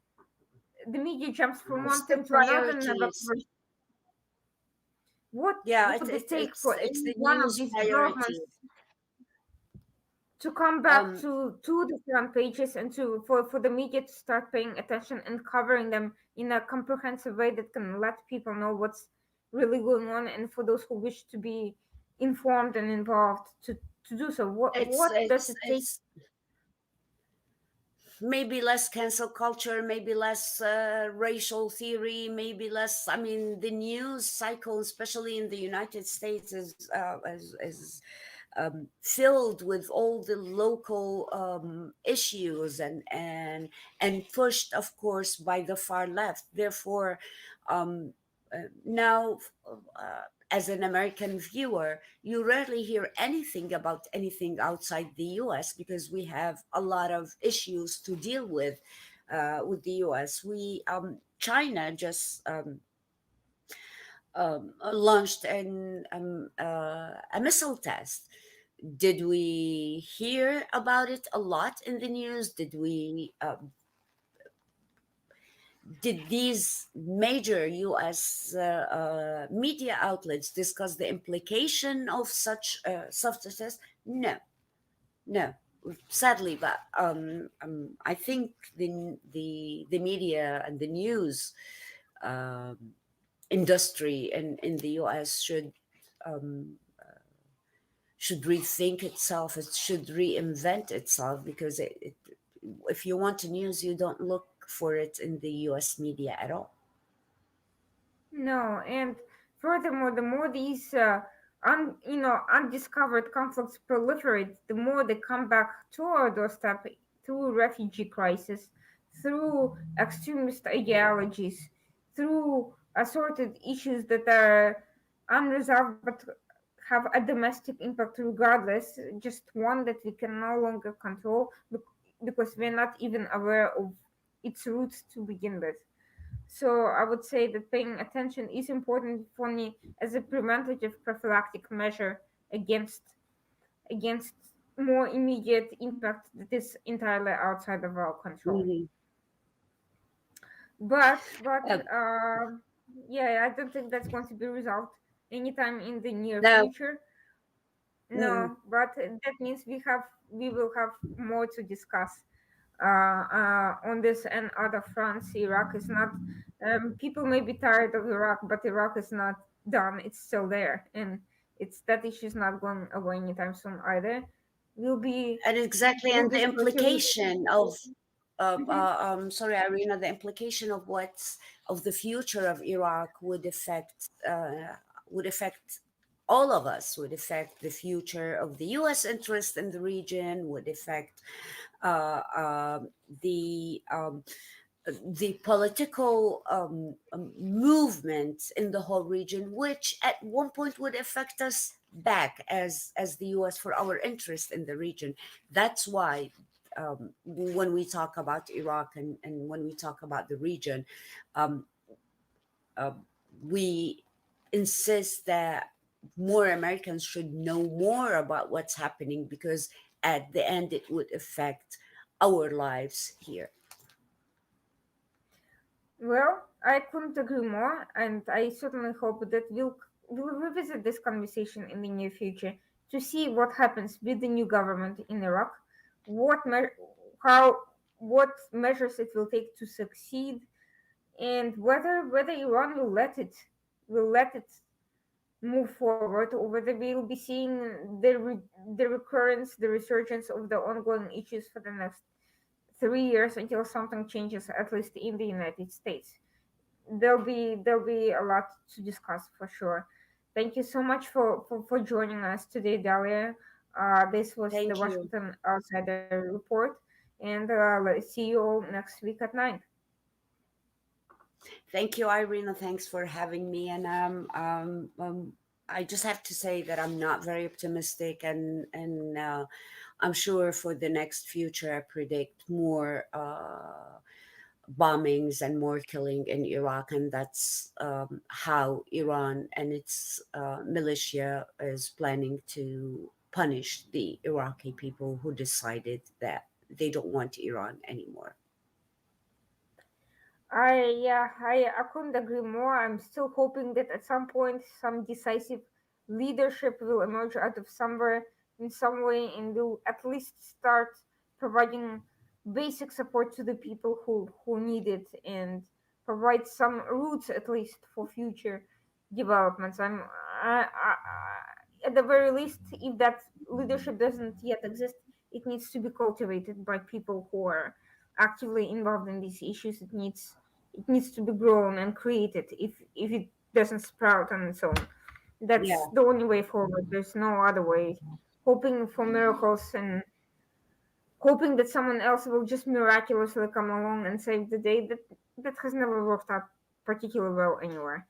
the media jumps from It's one the thing to another, never priorities. covers what Yeah, would it it's take it's for it's any the one of news these developments priority. to come back Um, to the front pages and for the media to start paying attention and covering them in a comprehensive way that can let people know what's really going on, and for those who wish to be informed and involved to do so? it's What does it's it take? it's maybe less cancel culture, maybe less racial theory, maybe less. I mean, the news cycle, especially in the United States, is filled with all the local issues and pushed, of course, by the far left. Therefore, um, now. As an American viewer, you rarely hear anything about anything outside the US because we have a lot of issues to deal with the US. China just launched a missile test. Did we hear about it a lot in the news? Did these major US media outlets discuss the implication of such substances? No, no. Sadly, but I think the media and the news um, industry in the US um, should rethink itself. It should reinvent itself because if you want news, you don't look for it in the US media at all. No, and furthermore, the more these undiscovered conflicts proliferate, the more they come back to our doorstep through refugee crisis, through extremist ideologies, through assorted issues that are unresolved but have a domestic impact regardless, just one that we can no longer control because we're not even aware of its roots to begin with. So I would say that paying attention is important for me as a preventative prophylactic measure against against more immediate impact that is entirely outside of our control. Mhm. But Uh, yeah, I don't think that's going to be resolved anytime in the near now, future. mhm. No, but that means we will have more to discuss on this and other fronts. Iraq is not. People may be tired of Iraq, but Iraq is not done. It's still there, and it's that issue is not going away anytime soon either. We'll be And exactly, we'll and the discuss it. implication of Mhm. sorry, Irina, the implication of the future of Iraq would affect all of us, would affect the future of the U.S. interest in the region, would affect uh, um the um, the political movement in the whole region, which at one point would affect us back as the U.S. for our interest in the region. That's why when we talk about Iraq and when we talk about the region, um, uh, we insist that more Americans should know more about what's happening because at the end it would affect our lives here. Well, I couldn't agree more, and I certainly hope that we'll revisit this conversation in the near future to see what happens with the new government in Iraq, what me- how what measures it will take to succeed, and whether Iran will let it move forward, or whether we'll be seeing the recurrence, the resurgence of the ongoing issues for the next 3 years until something changes, at least in the United States. There'll be a lot to discuss for sure. Thank you so much for joining us today, Dalia. This was the Thank you. Washington Outsider Report, and let's see you all next week at 9. Thank you, Irina. Thanks for having me. And I just have to say that I'm not very optimistic, and I'm sure for the next future, I predict more bombings and more killing in Iraq, and that's how Iran and its militia is planning to punish the Iraqi people who decided that they don't want Iran anymore. I couldn't agree more. I'm still hoping that at some point some decisive leadership will emerge out of somewhere in some way and will at least start providing basic support to the people who need it and provide some roots at least for future. developments. At the very least, if that leadership doesn't yet exist, it needs to be cultivated by people who are actively involved in these issues. It needs to be grown and created. If it doesn't sprout on its own, that's Yeah. the only way forward. There's no other way. Hoping for miracles and hoping that someone else will just miraculously come along and save the day, that has never worked out particularly well anywhere.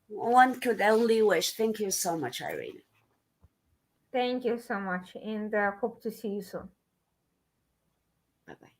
One could only wish. Thank you so much, Irene. Thank you so much, and hope to see you soon. Bye bye.